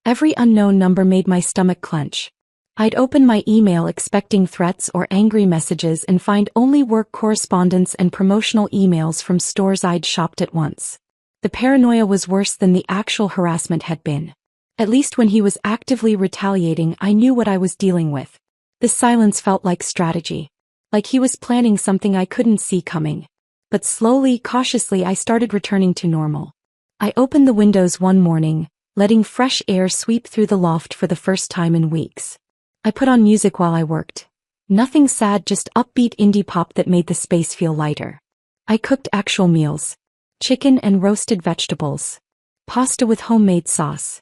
Every unknown number made my stomach clench. I'd open my email expecting threats or angry messages and find only work correspondence and promotional emails from stores I'd shopped at once. The paranoia was worse than the actual harassment had been. At least when he was actively retaliating, I knew what I was dealing with. This silence felt like strategy. Like he was planning something I couldn't see coming. But slowly, cautiously, I started returning to normal. I opened the windows one morning, letting fresh air sweep through the loft for the first time in weeks. I put on music while I worked. Nothing sad, just upbeat indie pop that made the space feel lighter. I cooked actual meals. Chicken and roasted vegetables. Pasta with homemade sauce.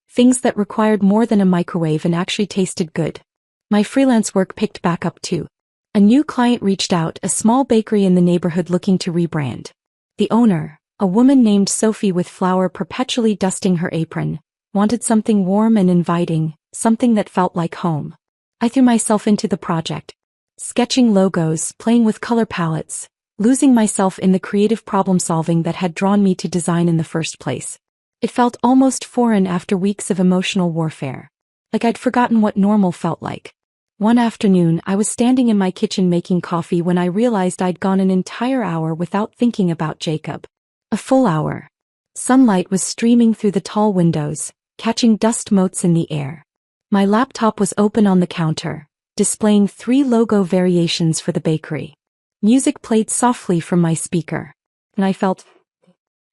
Things that required more than a microwave and actually tasted good. My freelance work picked back up too. A new client reached out, a small bakery in the neighborhood looking to rebrand. The owner, a woman named Sophie with flour perpetually dusting her apron, wanted something warm and inviting, something that felt like home. I threw myself into the project. Sketching logos, playing with color palettes, losing myself in the creative problem-solving that had drawn me to design in the first place. It felt almost foreign after weeks of emotional warfare. Like I'd forgotten what normal felt like. One afternoon, I was standing in my kitchen making coffee when I realized I'd gone an entire hour without thinking about Jacob. A full hour. Sunlight was streaming through the tall windows, catching dust motes in the air. My laptop was open on the counter, displaying 3 logo variations for the bakery. Music played softly from my speaker, and I felt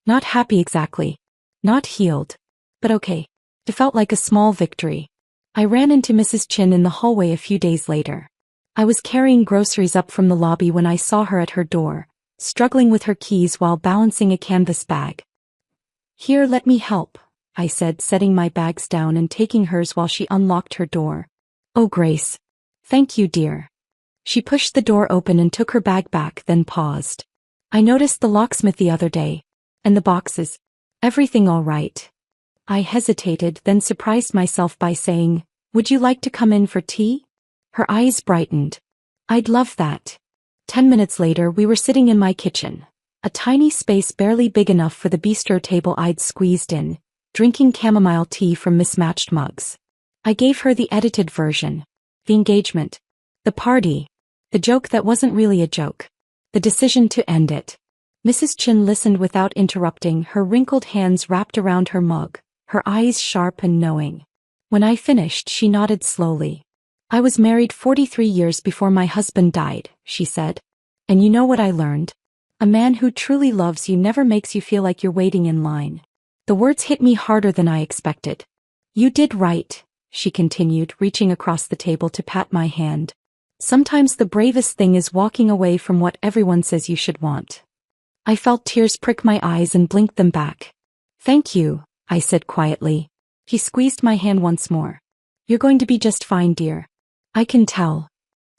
not happy exactly, not healed, but okay. It felt like a small victory. I ran into Mrs. Chin in the hallway a few days later. I was carrying groceries up from the lobby when I saw her at her door, struggling with her keys while balancing a canvas bag. "Here, let me help," I said, setting my bags down and taking hers while she unlocked her door. "Oh, Grace. Thank you, dear." She pushed the door open and took her bag back, then paused. "I noticed the locksmith the other day. And the boxes. Everything all right?" I hesitated, then surprised myself by saying, "Would you like to come in for tea?" Her eyes brightened. "I'd love that." 10 minutes later, we were sitting in my kitchen. A tiny space barely big enough for the bistro table I'd squeezed in, drinking chamomile tea from mismatched mugs. I gave her the edited version. The engagement. The party. The joke that wasn't really a joke. The decision to end it. Mrs. Chin listened without interrupting, her wrinkled hands wrapped around her mug, her eyes sharp and knowing. When I finished, she nodded slowly. "I was married 43 years before my husband died," she said. "And you know what I learned? A man who truly loves you never makes you feel like you're waiting in line." The words hit me harder than I expected. "You did right," she continued, reaching across the table to pat my hand. "Sometimes the bravest thing is walking away from what everyone says you should want." I felt tears prick my eyes and blinked them back. "Thank you," I said quietly. He squeezed my hand once more. "You're going to be just fine, dear. I can tell."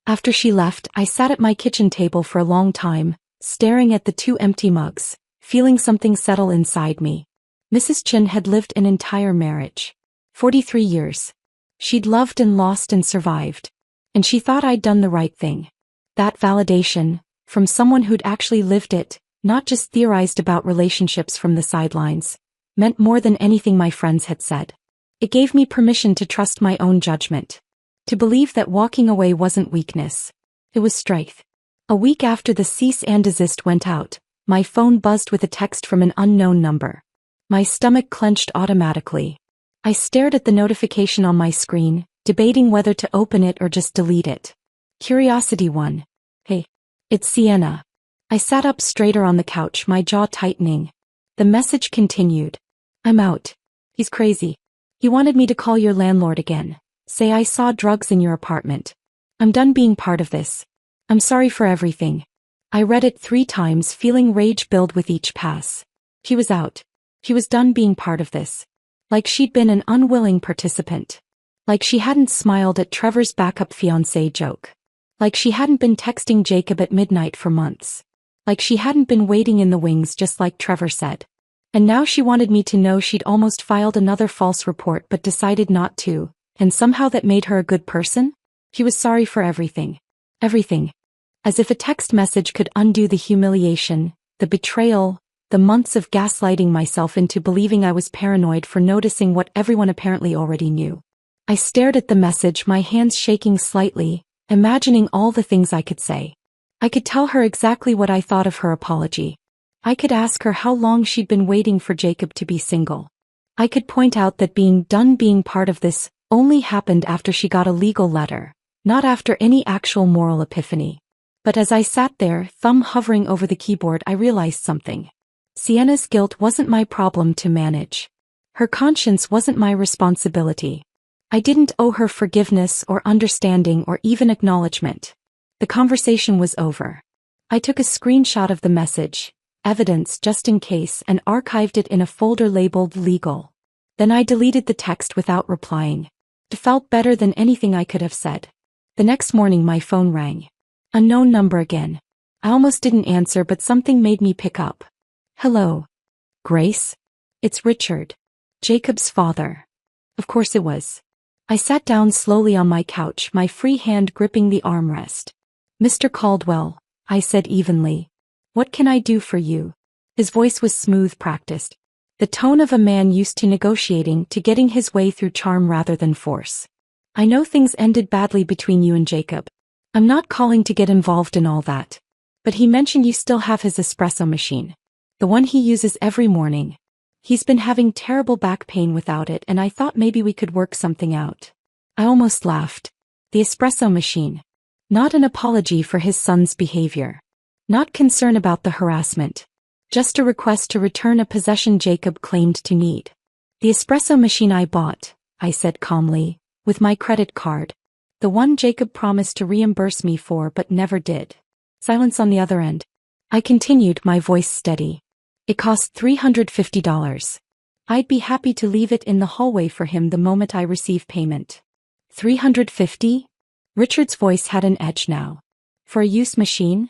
After she left, I sat at my kitchen table for a long time, staring at the 2 empty mugs, feeling something settle inside me. Mrs. Chin had lived an entire marriage. 43 years. She'd loved and lost and survived. And she thought I'd done the right thing. That validation, from someone who'd actually lived it, not just theorized about relationships from the sidelines, meant more than anything my friends had said. It gave me permission to trust my own judgment. To believe that walking away wasn't weakness. It was Straith. A week after the cease and desist went out, my phone buzzed with a text from an unknown number. My stomach clenched automatically. I stared at the notification on my screen, debating whether to open it or just delete it. Curiosity won. Hey. It's Sienna. I sat up straighter on the couch, my jaw tightening. The message continued. I'm out. He's crazy. He wanted me to call your landlord again. Say I saw drugs in your apartment. I'm done being part of this. I'm sorry for everything. I read it 3 times, feeling rage build with each pass. He was out. He was done being part of this. Like she'd been an unwilling participant. Like she hadn't smiled at Trevor's backup fiancé joke. Like she hadn't been texting Jacob at midnight for months. Like she hadn't been waiting in the wings just like Trevor said. And now she wanted me to know she'd almost filed another false report but decided not to, and somehow that made her a good person? He was sorry for everything. Everything. As if a text message could undo the humiliation, the betrayal, the months of gaslighting myself into believing I was paranoid for noticing what everyone apparently already knew. I stared at the message, my hands shaking slightly, imagining all the things I could say. I could tell her exactly what I thought of her apology. I could ask her how long she'd been waiting for Jacob to be single. I could point out that being done being part of this only happened after she got a legal letter, not after any actual moral epiphany. But as I sat there, thumb hovering over the keyboard, I realized something. Sienna's guilt wasn't my problem to manage. Her conscience wasn't my responsibility. I didn't owe her forgiveness or understanding or even acknowledgement. The conversation was over. I took a screenshot of the message, evidence just in case, and archived it in a folder labeled legal. Then I deleted the text without replying. It felt better than anything I could have said. The next morning my phone rang. Unknown number again. I almost didn't answer, but something made me pick up. Hello. Grace? It's Richard. Jacob's father. Of course it was. I sat down slowly on my couch, my free hand gripping the armrest. Mr. Caldwell, I said evenly. What can I do for you? His voice was smooth, practiced. The tone of a man used to negotiating, to getting his way through charm rather than force. I know things ended badly between you and Jacob. I'm not calling to get involved in all that. But he mentioned you still have his espresso machine. The one he uses every morning. He's been having terrible back pain without it, and I thought maybe we could work something out. I almost laughed. The espresso machine. Not an apology for his son's behavior. Not concern about the harassment. Just a request to return a possession Jacob claimed to need. The espresso machine I bought, I said calmly, with my credit card. The one Jacob promised to reimburse me for but never did. Silence on the other end. I continued, my voice steady. It cost $350. I'd be happy to leave it in the hallway for him the moment I receive payment. $350? Richard's voice had an edge now. For a used machine?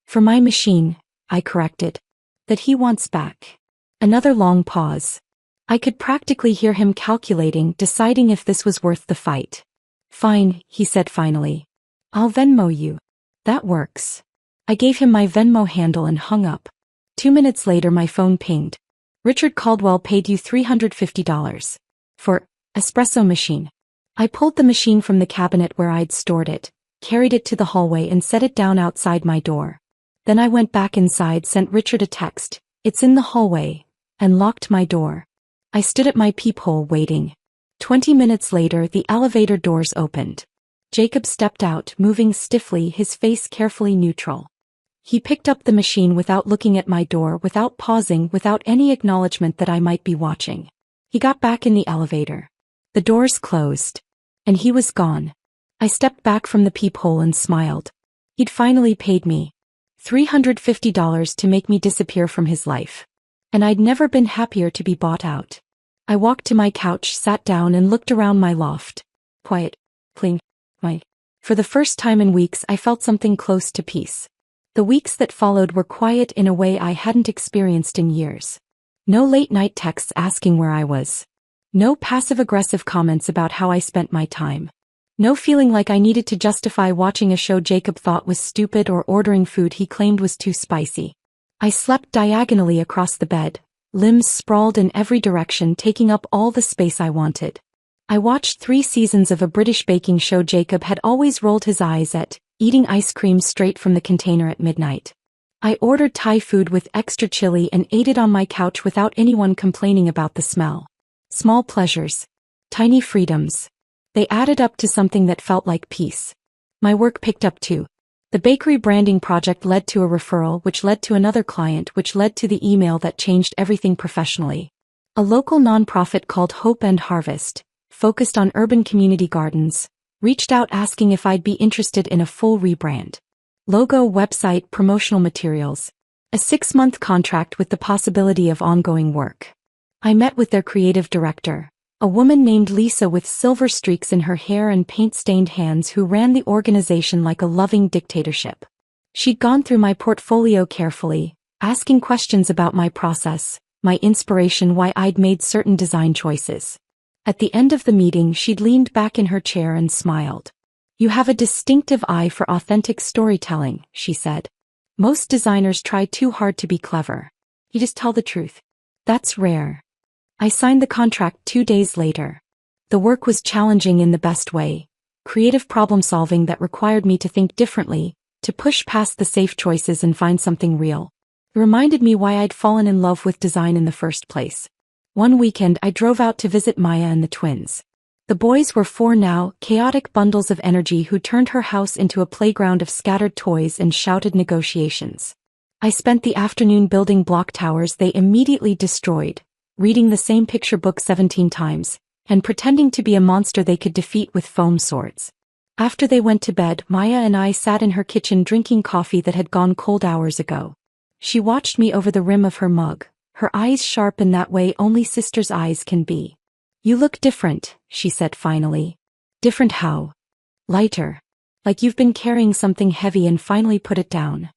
For my machine, I corrected. That he wants back. Another long pause. I could practically hear him calculating, deciding if this was worth the fight. Fine, he said finally. I'll Venmo you. That works. I gave him my Venmo handle and hung up. 2 minutes later my phone pinged. Richard Caldwell paid you $350. For espresso machine. I pulled the machine from the cabinet where I'd stored it, carried it to the hallway and set it down outside my door. Then I went back inside, sent Richard a text, it's in the hallway, and locked my door. I stood at my peephole waiting. 20 minutes later the elevator doors opened. Jacob stepped out, moving stiffly, his face carefully neutral. He picked up the machine without looking at my door, without pausing, without any acknowledgement that I might be watching. He got back in the elevator. The doors closed. And he was gone. I stepped back from the peephole and smiled. He'd finally paid me $350 to make me disappear from his life. And I'd never been happier to be bought out. I walked to my couch, sat down and looked around my loft. Quiet. Clean. For the first time in weeks I felt something close to peace. The weeks that followed were quiet in a way I hadn't experienced in years. No late-night texts asking where I was. No passive-aggressive comments about how I spent my time. No feeling like I needed to justify watching a show Jacob thought was stupid or ordering food he claimed was too spicy. I slept diagonally across the bed, limbs sprawled in every direction, taking up all the space I wanted. I watched 3 seasons of a British baking show Jacob had always rolled his eyes at, eating ice cream straight from the container at midnight. I ordered Thai food with extra chili and ate it on my couch without anyone complaining about the smell. Small pleasures. Tiny freedoms. They added up to something that felt like peace. My work picked up too. The bakery branding project led to a referral, which led to another client, which led to the email that changed everything professionally. A local nonprofit called Hope and Harvest, focused on urban community gardens, reached out asking if I'd be interested in a full rebrand. Logo, website, promotional materials. A 6-month contract with the possibility of ongoing work. I met with their creative director, a woman named Lisa with silver streaks in her hair and paint-stained hands who ran the organization like a loving dictatorship. She'd gone through my portfolio carefully, asking questions about my process, my inspiration, why I'd made certain design choices. At the end of the meeting, she'd leaned back in her chair and smiled. "You have a distinctive eye for authentic storytelling," she said. "Most designers try too hard to be clever. You just tell the truth. That's rare." I signed the contract 2 days later. The work was challenging in the best way. Creative problem-solving that required me to think differently, to push past the safe choices and find something real. It reminded me why I'd fallen in love with design in the first place. One weekend I drove out to visit Maya and the twins. The boys were 4 now, chaotic bundles of energy who turned her house into a playground of scattered toys and shouted negotiations. I spent the afternoon building block towers they immediately destroyed, reading the same picture book 17 times, and pretending to be a monster they could defeat with foam swords. After they went to bed, Maya and I sat in her kitchen drinking coffee that had gone cold hours ago. She watched me over the rim of her mug, her eyes sharp in that way only sisters' eyes can be. "You look different," she said finally. "Different how?" "Lighter. Like you've been carrying something heavy and finally put it down."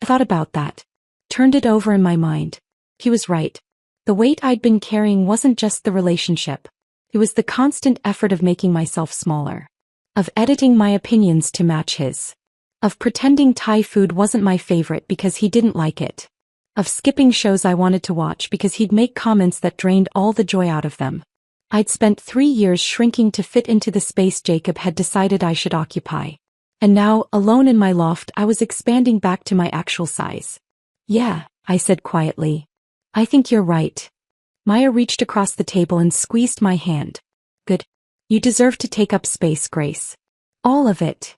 I thought about that. Turned it over in my mind. He was right. The weight I'd been carrying wasn't just the relationship. It was the constant effort of making myself smaller. Of editing my opinions to match his. Of pretending Thai food wasn't my favorite because he didn't like it. Of skipping shows I wanted to watch because he'd make comments that drained all the joy out of them. I'd spent 3 years shrinking to fit into the space Jacob had decided I should occupy. And now, alone in my loft, I was expanding back to my actual size. "Yeah," I said quietly. "I think you're right." Maya reached across the table and squeezed my hand. "Good. You deserve to take up space, Grace. All of it."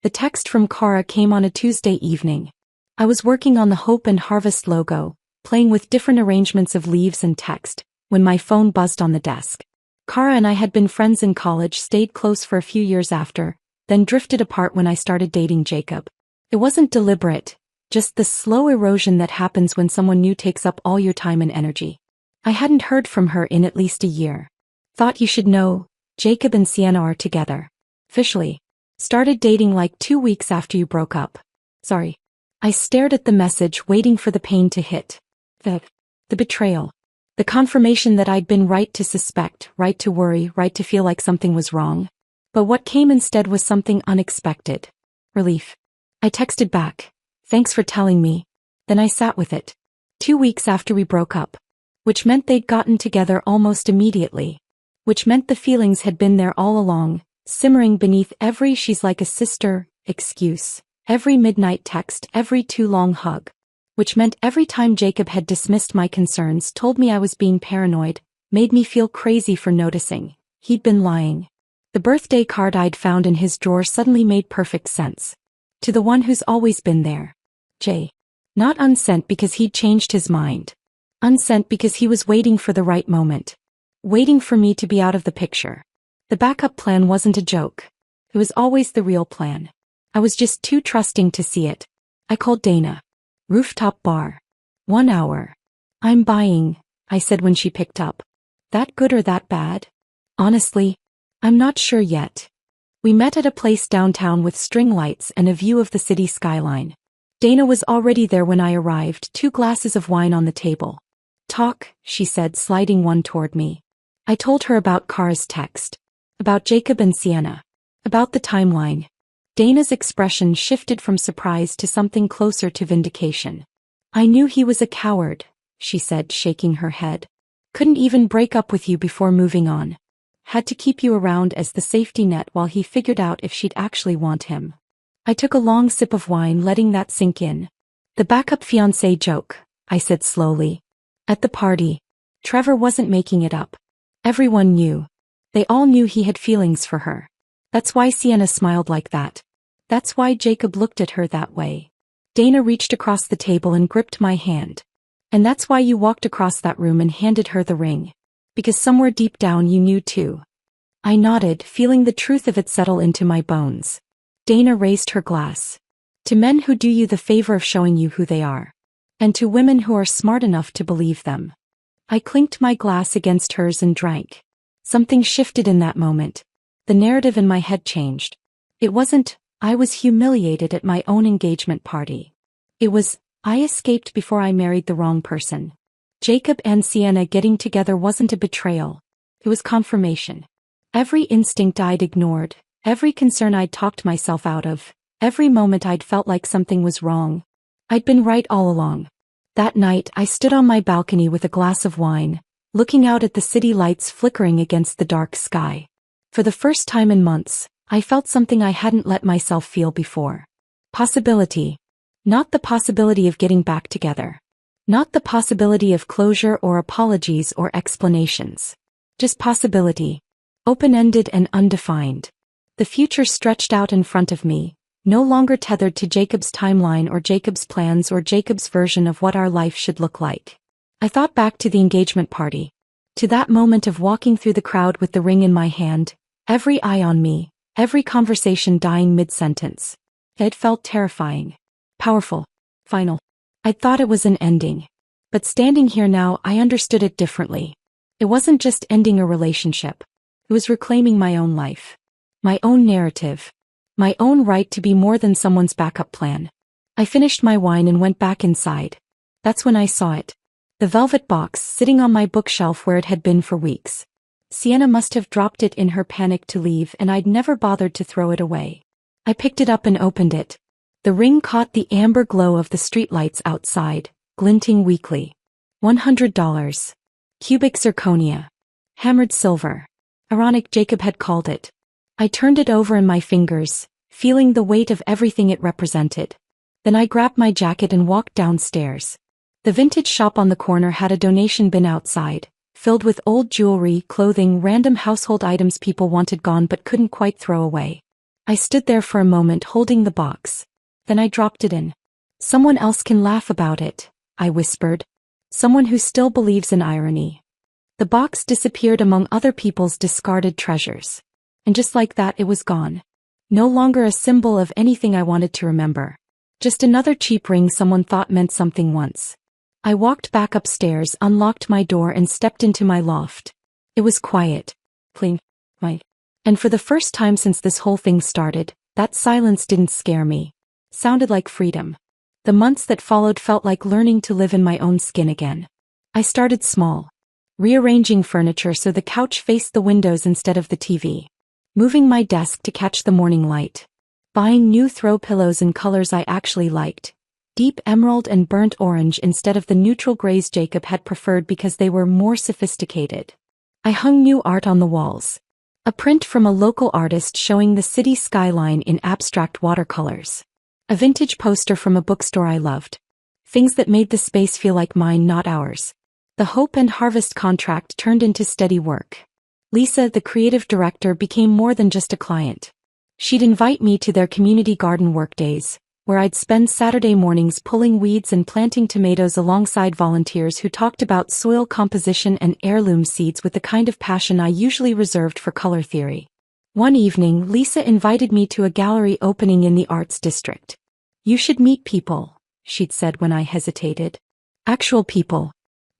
The text from Cara came on a Tuesday evening. I was working on the Hope and Harvest logo, playing with different arrangements of leaves and text, when my phone buzzed on the desk. Cara and I had been friends in college, stayed close for a few years after, then drifted apart when I started dating Jacob. It wasn't deliberate, just the slow erosion that happens when someone new takes up all your time and energy. I hadn't heard from her in at least a year. "Thought you should know, Jacob and Sienna are together. Officially. Started dating like 2 weeks after you broke up. Sorry." I stared at the message, waiting for the pain to hit. The betrayal. The confirmation that I'd been right to suspect, right to worry, right to feel like something was wrong. But what came instead was something unexpected. Relief. I texted back. "Thanks for telling me." Then I sat with it. 2 weeks after we broke up. Which meant they'd gotten together almost immediately. Which meant the feelings had been there all along, simmering beneath every "she's like a sister" excuse, every midnight text, every too long hug. Which meant every time Jacob had dismissed my concerns, told me I was being paranoid, made me feel crazy for noticing, he'd been lying. The birthday card I'd found in his drawer suddenly made perfect sense. To the one who's always been there. Jay. Not unsent because he'd changed his mind. Unsent because he was waiting for the right moment. Waiting for me to be out of the picture. The backup plan wasn't a joke. It was always the real plan. I was just too trusting to see it. I called Dana. Rooftop bar. 1 hour. "I'm buying," I said when she picked up. "That good or that bad?" "Honestly, I'm not sure yet." We met at a place downtown with string lights and a view of the city skyline. Dana was already there when I arrived, 2 glasses of wine on the table. "Talk," she said, sliding one toward me. I told her about Cara's text. About Jacob and Sienna. About the timeline. Dana's expression shifted from surprise to something closer to vindication. "I knew he was a coward," she said, shaking her head. "Couldn't even break up with you before moving on. Had to keep you around as the safety net while he figured out if she'd actually want him." I took a long sip of wine, letting that sink in. The backup fiancé joke, I said slowly. At the party, Trevor wasn't making it up. Everyone knew. They all knew he had feelings for her. That's why Sienna smiled like that. That's why Jacob looked at her that way. Dana reached across the table and gripped my hand. And that's why you walked across that room and handed her the ring. Because somewhere deep down you knew too. I nodded, feeling the truth of it settle into my bones. Dana raised her glass. To men who do you the favor of showing you who they are. And to women who are smart enough to believe them. I clinked my glass against hers and drank. Something shifted in that moment. The narrative in my head changed. It wasn't, I was humiliated at my own engagement party. It was, I escaped before I married the wrong person. Jacob and Sienna getting together wasn't a betrayal. It was confirmation. Every instinct I'd ignored, every concern I'd talked myself out of, every moment I'd felt like something was wrong. I'd been right all along. That night I stood on my balcony with a glass of wine, looking out at the city lights flickering against the dark sky. For the first time in months, I felt something I hadn't let myself feel before. Possibility. Not the possibility of getting back together. Not the possibility of closure or apologies or explanations. Just possibility. Open-ended and undefined. The future stretched out in front of me, no longer tethered to Jacob's timeline or Jacob's plans or Jacob's version of what our life should look like. I thought back to the engagement party. To that moment of walking through the crowd with the ring in my hand, every eye on me, every conversation dying mid-sentence. It felt terrifying. Powerful. Final. I thought it was an ending. But standing here now, I understood it differently. It wasn't just ending a relationship. It was reclaiming my own life. My own narrative. My own right to be more than someone's backup plan. I finished my wine and went back inside. That's when I saw it. The velvet box sitting on my bookshelf where it had been for weeks. Sienna must have dropped it in her panic to leave and I'd never bothered to throw it away. I picked it up and opened it. The ring caught the amber glow of the streetlights outside, glinting weakly. $100. Cubic zirconia. Hammered silver. Ironic, Jacob had called it. I turned it over in my fingers, feeling the weight of everything it represented. Then I grabbed my jacket and walked downstairs. The vintage shop on the corner had a donation bin outside, filled with old jewelry, clothing, random household items people wanted gone but couldn't quite throw away. I stood there for a moment holding the box. Then I dropped it in. Someone else can laugh about it, I whispered. Someone who still believes in irony. The box disappeared among other people's discarded treasures. And just like that it was gone. No longer a symbol of anything I wanted to remember. Just another cheap ring someone thought meant something once. I walked back upstairs, unlocked my door and stepped into my loft. It was quiet. Clean. And for the first time since this whole thing started, that silence didn't scare me. Sounded like freedom. The months that followed felt like learning to live in my own skin again. I started small. Rearranging furniture so the couch faced the windows instead of the TV. Moving my desk to catch the morning light. Buying new throw pillows in colors I actually liked. Deep emerald and burnt orange instead of the neutral grays Jacob had preferred because they were more sophisticated. I hung new art on the walls. A print from a local artist showing the city skyline in abstract watercolors. A vintage poster from a bookstore I loved. Things that made the space feel like mine, not ours. The Hope and Harvest contract turned into steady work. Lisa, the creative director, became more than just a client. She'd invite me to their community garden workdays, where I'd spend Saturday mornings pulling weeds and planting tomatoes alongside volunteers who talked about soil composition and heirloom seeds with the kind of passion I usually reserved for color theory. One evening, Lisa invited me to a gallery opening in the arts district. "You should meet people," she'd said when I hesitated. "Actual people.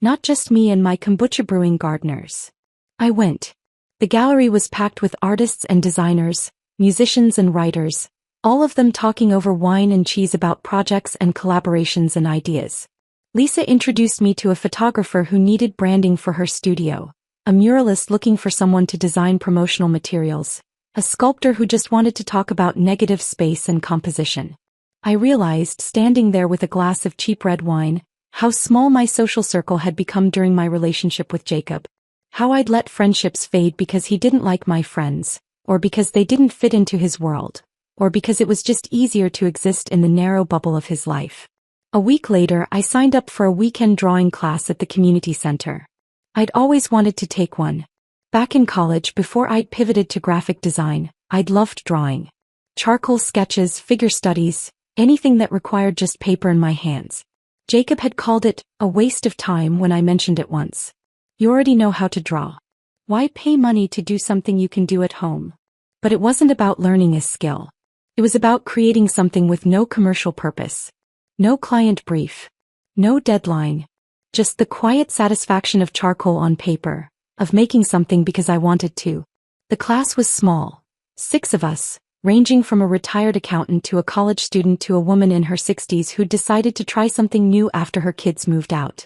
Not just me and my kombucha brewing gardeners." I went. The gallery was packed with artists and designers, musicians and writers, all of them talking over wine and cheese about projects and collaborations and ideas. Lisa introduced me to a photographer who needed branding for her studio, a muralist looking for someone to design promotional materials, a sculptor who just wanted to talk about negative space and composition. I realized, standing there with a glass of cheap red wine, how small my social circle had become during my relationship with Jacob. How I'd let friendships fade because he didn't like my friends, or because they didn't fit into his world. or because it was just easier to exist in the narrow bubble of his life. A week later, I signed up for a weekend drawing class at the community center. I'd always wanted to take one. Back in college, before I'd pivoted to graphic design, I'd loved drawing. Charcoal sketches, figure studies, anything that required just paper in my hands. Jacob had called it a waste of time when I mentioned it once. You already know how to draw. Why pay money to do something you can do at home? But it wasn't about learning a skill. It was about creating something with no commercial purpose. No client brief. No deadline. Just the quiet satisfaction of charcoal on paper, of making something because I wanted to. The class was small. 6 of us, ranging from a retired accountant to a college student to a woman in her 60s who'd decided to try something new after her kids moved out.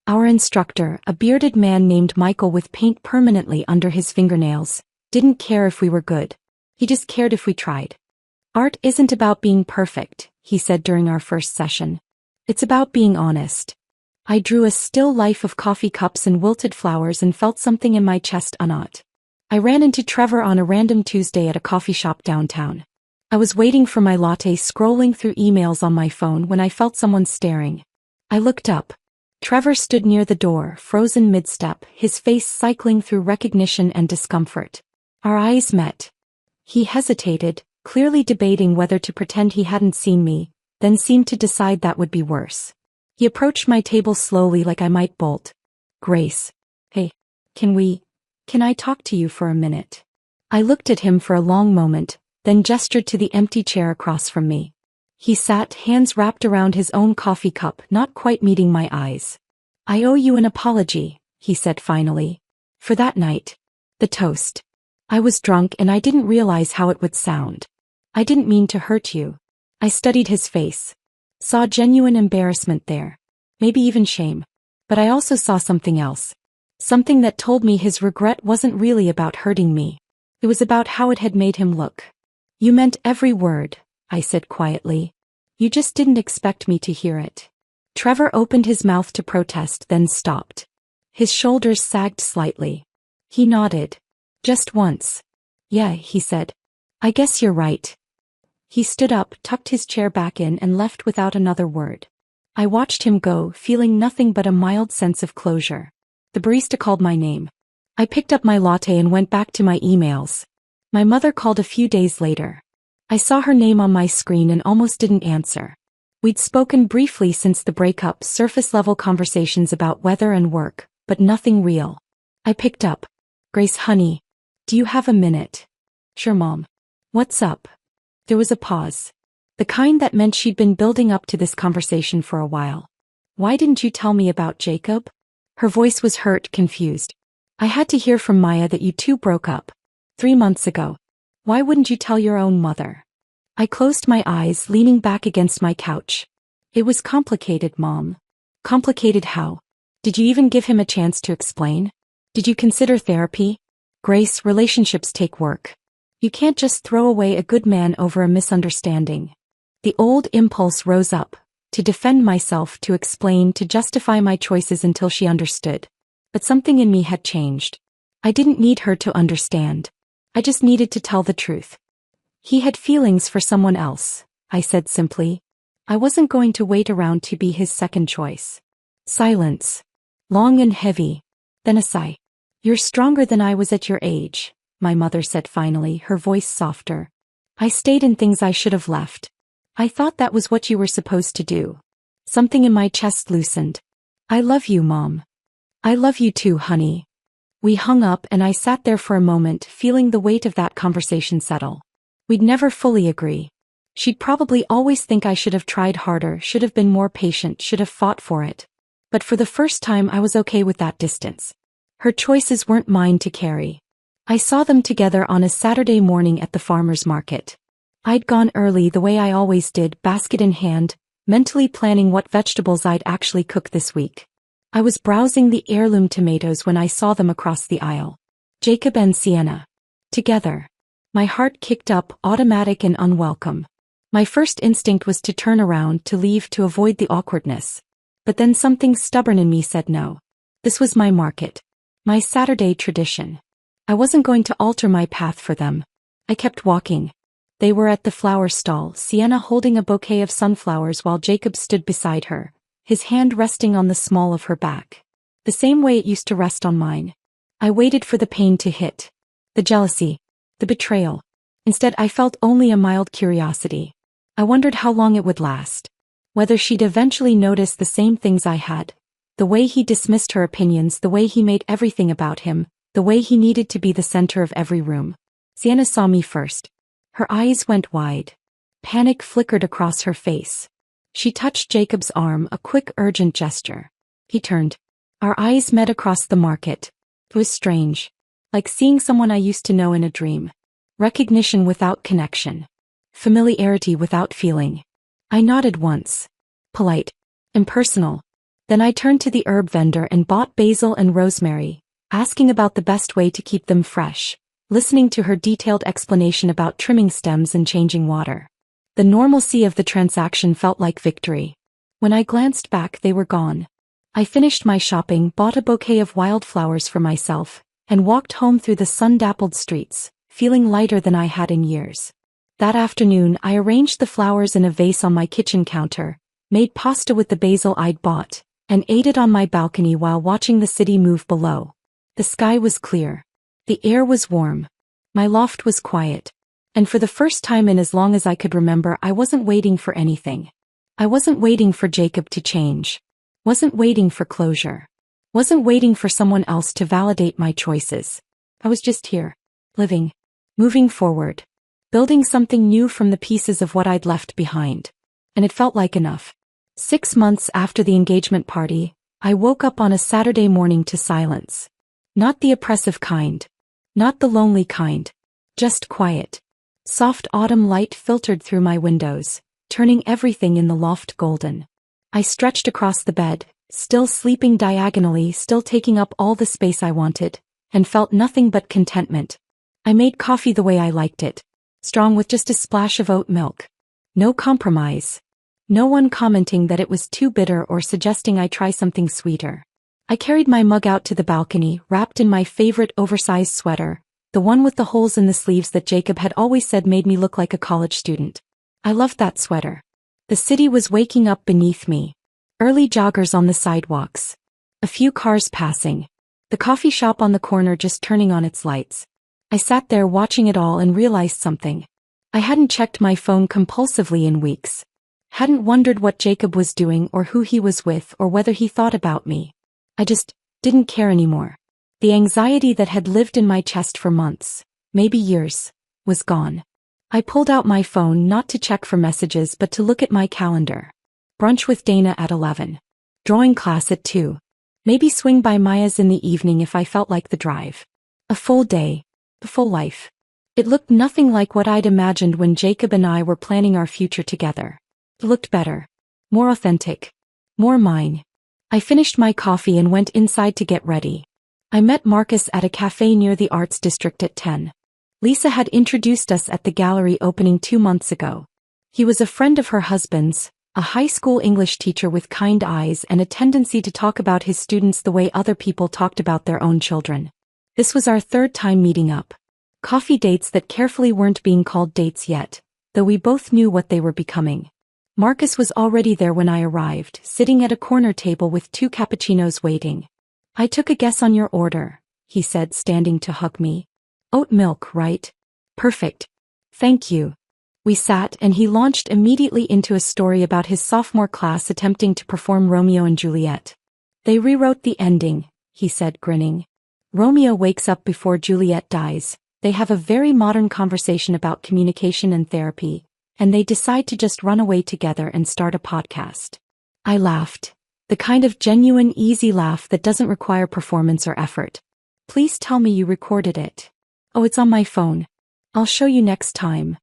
Our instructor, a bearded man named Michael with paint permanently under his fingernails, didn't care if we were good. He just cared if we tried. Art isn't about being perfect, he said during our first session. It's about being honest. I drew a still life of coffee cups and wilted flowers and felt something in my chest unknot. I ran into Trevor on a random Tuesday at a coffee shop downtown. I was waiting for my latte, scrolling through emails on my phone when I felt someone staring. I looked up. Trevor stood near the door, frozen mid-step, his face cycling through recognition and discomfort. Our eyes met. He hesitated, clearly debating whether to pretend he hadn't seen me, then seemed to decide that would be worse. He approached my table slowly like I might bolt. Grace. Hey, can I talk to you for a minute? I looked at him for a long moment, then gestured to the empty chair across from me. He sat, hands wrapped around his own coffee cup, not quite meeting my eyes. I owe you an apology, he said finally. For that night. The toast. I was drunk and I didn't realize how it would sound. I didn't mean to hurt you. I studied his face. Saw genuine embarrassment there. Maybe even shame. But I also saw something else. Something that told me his regret wasn't really about hurting me. It was about how it had made him look. You meant every word, I said quietly. You just didn't expect me to hear it. Trevor opened his mouth to protest, then stopped. His shoulders sagged slightly. He nodded. Just once. Yeah, he said. I guess you're right. He stood up, tucked his chair back in and left without another word. I watched him go, feeling nothing but a mild sense of closure. The barista called my name. I picked up my latte and went back to my emails. My mother called a few days later. I saw her name on my screen and almost didn't answer. We'd spoken briefly since the breakup, surface-level conversations about weather and work, but nothing real. I picked up. Grace, honey, do you have a minute? Sure, Mom. What's up? There was a pause. The kind that meant she'd been building up to this conversation for a while. Why didn't you tell me about Jacob? Her voice was hurt, confused. I had to hear from Maya that you two broke up. 3 months ago. Why wouldn't you tell your own mother? I closed my eyes, leaning back against my couch. It was complicated, Mom. Complicated how? Did you even give him a chance to explain? Did you consider therapy? Grace, relationships take work. You can't just throw away a good man over a misunderstanding. The old impulse rose up, to defend myself, to explain, to justify my choices until she understood. But something in me had changed. I didn't need her to understand. I just needed to tell the truth. He had feelings for someone else, I said simply. I wasn't going to wait around to be his second choice. Silence. Long and heavy. Then a sigh. You're stronger than I was at your age, my mother said finally, her voice softer. I stayed in things I should have left. I thought that was what you were supposed to do. Something in my chest loosened. I love you, Mom. I love you too, honey. We hung up and I sat there for a moment, feeling the weight of that conversation settle. We'd never fully agree. She'd probably always think I should have tried harder, should have been more patient, should have fought for it. But for the first time I was okay with that distance. Her choices weren't mine to carry. I saw them together on a Saturday morning at the farmer's market. I'd gone early the way I always did, basket in hand, mentally planning what vegetables I'd actually cook this week. I was browsing the heirloom tomatoes when I saw them across the aisle. Jacob and Sienna. Together. My heart kicked up, automatic and unwelcome. My first instinct was to turn around, to leave, to avoid the awkwardness. But then something stubborn in me said no. This was my market. My Saturday tradition. I wasn't going to alter my path for them. I kept walking. They were at the flower stall, Sienna holding a bouquet of sunflowers while Jacob stood beside her, his hand resting on the small of her back. The same way it used to rest on mine. I waited for the pain to hit. The jealousy. The betrayal. Instead, I felt only a mild curiosity. I wondered how long it would last. Whether she'd eventually notice the same things I had. The way he dismissed her opinions, the way he made everything about him, the way he needed to be the center of every room. Sienna saw me first. Her eyes went wide. Panic flickered across her face. She touched Jacob's arm, a quick, urgent gesture. He turned. Our eyes met across the market. It was strange. Like seeing someone I used to know in a dream. Recognition without connection. Familiarity without feeling. I nodded once. Polite. Impersonal. Then I turned to the herb vendor and bought basil and rosemary, asking about the best way to keep them fresh, listening to her detailed explanation about trimming stems and changing water. The normalcy of the transaction felt like victory. When I glanced back, they were gone. I finished my shopping, bought a bouquet of wildflowers for myself, and walked home through the sun-dappled streets, feeling lighter than I had in years. That afternoon, I arranged the flowers in a vase on my kitchen counter, made pasta with the basil I'd bought, and ate it on my balcony while watching the city move below. The sky was clear. The air was warm. My loft was quiet. And for the first time in as long as I could remember, I wasn't waiting for anything. I wasn't waiting for Jacob to change. Wasn't waiting for closure. Wasn't waiting for someone else to validate my choices. I was just here. Living. Moving forward. Building something new from the pieces of what I'd left behind. And it felt like enough. 6 months after the engagement party, I woke up on a Saturday morning to silence. Not the oppressive kind. Not the lonely kind. Just quiet. Soft autumn light filtered through my windows, turning everything in the loft golden. I stretched across the bed, still sleeping diagonally, still taking up all the space I wanted, and felt nothing but contentment. I made coffee the way I liked it. Strong with just a splash of oat milk. No compromise. No one commenting that it was too bitter or suggesting I try something sweeter. I carried my mug out to the balcony, wrapped in my favorite oversized sweater, the one with the holes in the sleeves that Jacob had always said made me look like a college student. I loved that sweater. The city was waking up beneath me. Early joggers on the sidewalks. A few cars passing. The coffee shop on the corner just turning on its lights. I sat there watching it all and realized something. I hadn't checked my phone compulsively in weeks. Hadn't wondered what Jacob was doing or who he was with or whether he thought about me. I just didn't care anymore. The anxiety that had lived in my chest for months, maybe years, was gone. I pulled out my phone not to check for messages but to look at my calendar. Brunch with Dana at 11. Drawing class at 2. Maybe swing by Maya's in the evening if I felt like the drive. A full day. A full life. It looked nothing like what I'd imagined when Jacob and I were planning our future together. It looked better. More authentic. More mine. I finished my coffee and went inside to get ready. I met Marcus at a cafe near the Arts District at 10. Lisa had introduced us at the gallery opening 2 months ago. He was a friend of her husband's, a high school English teacher with kind eyes and a tendency to talk about his students the way other people talked about their own children. This was our 3rd time meeting up. Coffee dates that carefully weren't being called dates yet, though we both knew what they were becoming. Marcus was already there when I arrived, sitting at a corner table with 2 cappuccinos waiting. I took a guess on your order, he said, standing to hug me. Oat milk, right? Perfect. Thank you. We sat and he launched immediately into a story about his sophomore class attempting to perform Romeo and Juliet. They rewrote the ending, he said, grinning. Romeo wakes up before Juliet dies. They have a very modern conversation about communication and therapy, and they decide to just run away together and start a podcast. I laughed. The kind of genuine, easy laugh that doesn't require performance or effort. Please tell me you recorded it. Oh, it's on my phone. I'll show you next time.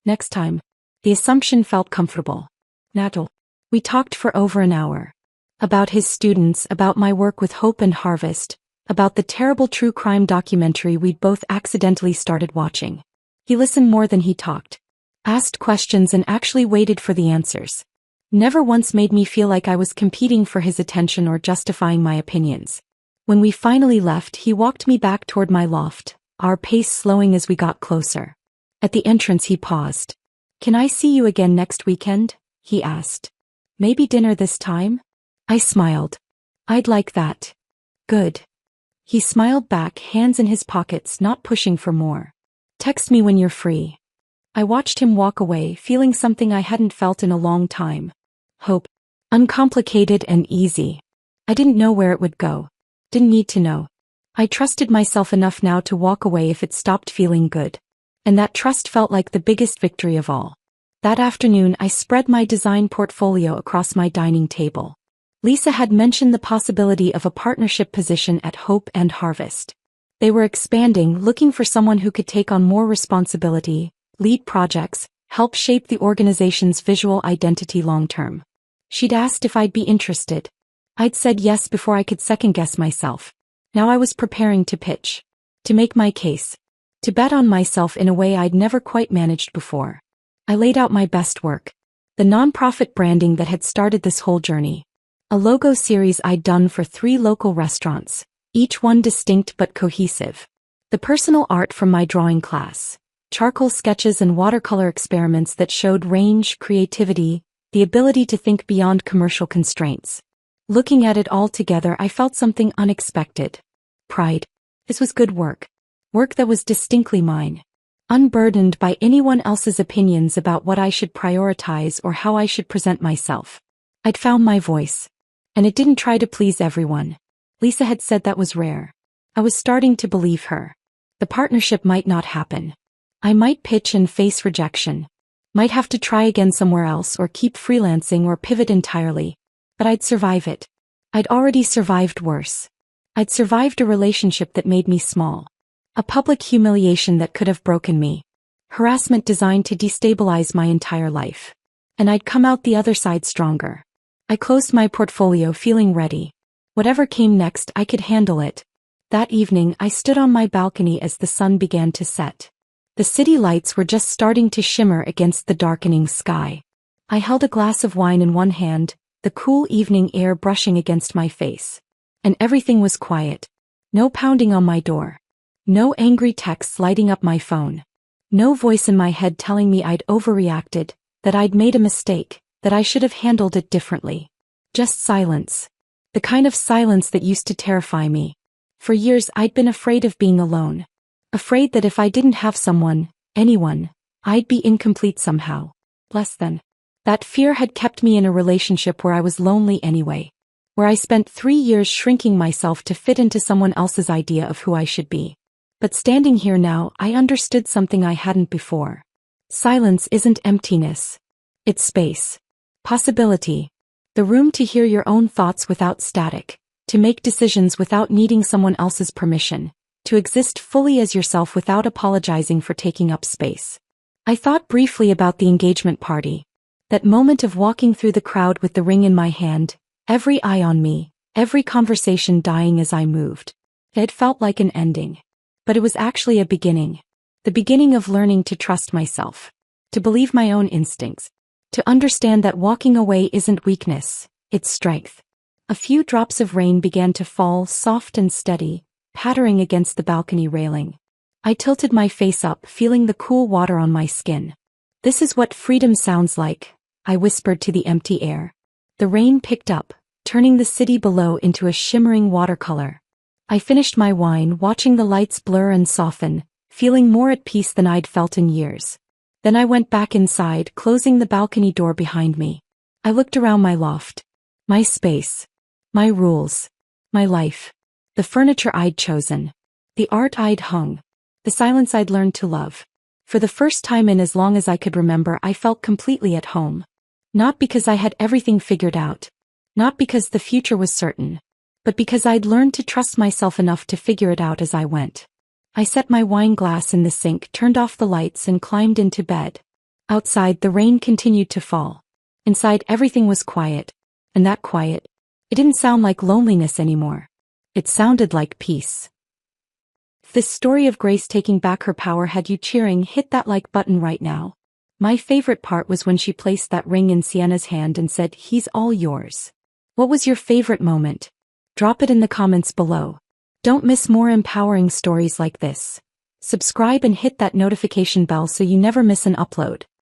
Next time. The assumption felt comfortable. Natural. We talked for over an hour. About his students, about my work with Hope and Harvest, about the terrible true crime documentary we'd both accidentally started watching. He listened more than he talked. Asked questions and actually waited for the answers. Never once made me feel like I was competing for his attention or justifying my opinions. When we finally left, he walked me back toward my loft, our pace slowing as we got closer. At the entrance he paused. "Can I see you again next weekend?" he asked. "Maybe dinner this time?" I smiled. "I'd like that." "Good." He smiled back, hands in his pockets, not pushing for more. "Text me when you're free." I watched him walk away, feeling something I hadn't felt in a long time. Hope. Uncomplicated and easy. I didn't know where it would go. Didn't need to know. I trusted myself enough now to walk away if it stopped feeling good. And that trust felt like the biggest victory of all. That afternoon I spread my design portfolio across my dining table. Lisa had mentioned the possibility of a partnership position at Hope and Harvest. They were expanding, looking for someone who could take on more responsibility, lead projects, help shape the organization's visual identity long-term. She'd asked if I'd be interested. I'd said yes before I could second-guess myself. Now I was preparing to pitch. To make my case. To bet on myself in a way I'd never quite managed before. I laid out my best work. The nonprofit branding that had started this whole journey. A logo series I'd done for 3 local restaurants, each one distinct but cohesive. The personal art from my drawing class. Charcoal sketches and watercolor experiments that showed range, creativity, the ability to think beyond commercial constraints. Looking at it all together, I felt something unexpected. Pride. This was good work. Work that was distinctly mine. Unburdened by anyone else's opinions about what I should prioritize or how I should present myself. I'd found my voice. And it didn't try to please everyone. Lisa had said that was rare. I was starting to believe her. The partnership might not happen. I might pitch and face rejection. Might have to try again somewhere else or keep freelancing or pivot entirely. But I'd survive it. I'd already survived worse. I'd survived a relationship that made me small. A public humiliation that could have broken me. Harassment designed to destabilize my entire life. And I'd come out the other side stronger. I closed my portfolio feeling ready. Whatever came next, I could handle it. That evening, I stood on my balcony as the sun began to set. The city lights were just starting to shimmer against the darkening sky. I held a glass of wine in one hand, the cool evening air brushing against my face. And everything was quiet. No pounding on my door. No angry texts lighting up my phone. No voice in my head telling me I'd overreacted, that I'd made a mistake, that I should have handled it differently. Just silence. The kind of silence that used to terrify me. For years I'd been afraid of being alone. Afraid that if I didn't have someone, anyone, I'd be incomplete somehow. Less than. That fear had kept me in a relationship where I was lonely anyway. Where I spent 3 years shrinking myself to fit into someone else's idea of who I should be. But standing here now, I understood something I hadn't before. Silence isn't emptiness. It's space. Possibility. The room to hear your own thoughts without static, to make decisions without needing someone else's permission, to exist fully as yourself without apologizing for taking up space. I thought briefly about the engagement party. That moment of walking through the crowd with the ring in my hand, every eye on me, every conversation dying as I moved. It felt like an ending. But it was actually a beginning. The beginning of learning to trust myself. To believe my own instincts. To understand that walking away isn't weakness, it's strength. A few drops of rain began to fall, soft and steady, pattering against the balcony railing. I tilted my face up, feeling the cool water on my skin. "This is what freedom sounds like," I whispered to the empty air. The rain picked up, turning the city below into a shimmering watercolor. I finished my wine, watching the lights blur and soften, feeling more at peace than I'd felt in years. Then I went back inside, closing the balcony door behind me. I looked around my loft. My space. My rules. My life. The furniture I'd chosen. The art I'd hung. The silence I'd learned to love. For the first time in as long as I could remember, I felt completely at home. Not because I had everything figured out. Not because the future was certain. But because I'd learned to trust myself enough to figure it out as I went. I set my wine glass in the sink, turned off the lights, and climbed into bed. Outside, the rain continued to fall. Inside, everything was quiet. And that quiet, it didn't sound like loneliness anymore. It sounded like peace. If this story of Grace taking back her power had you cheering, hit that like button right now. My favorite part was when she placed that ring in Sienna's hand and said, "He's all yours." What was your favorite moment? Drop it in the comments below. Don't miss more empowering stories like this. subscribe and hit that notification bell so you never miss an upload.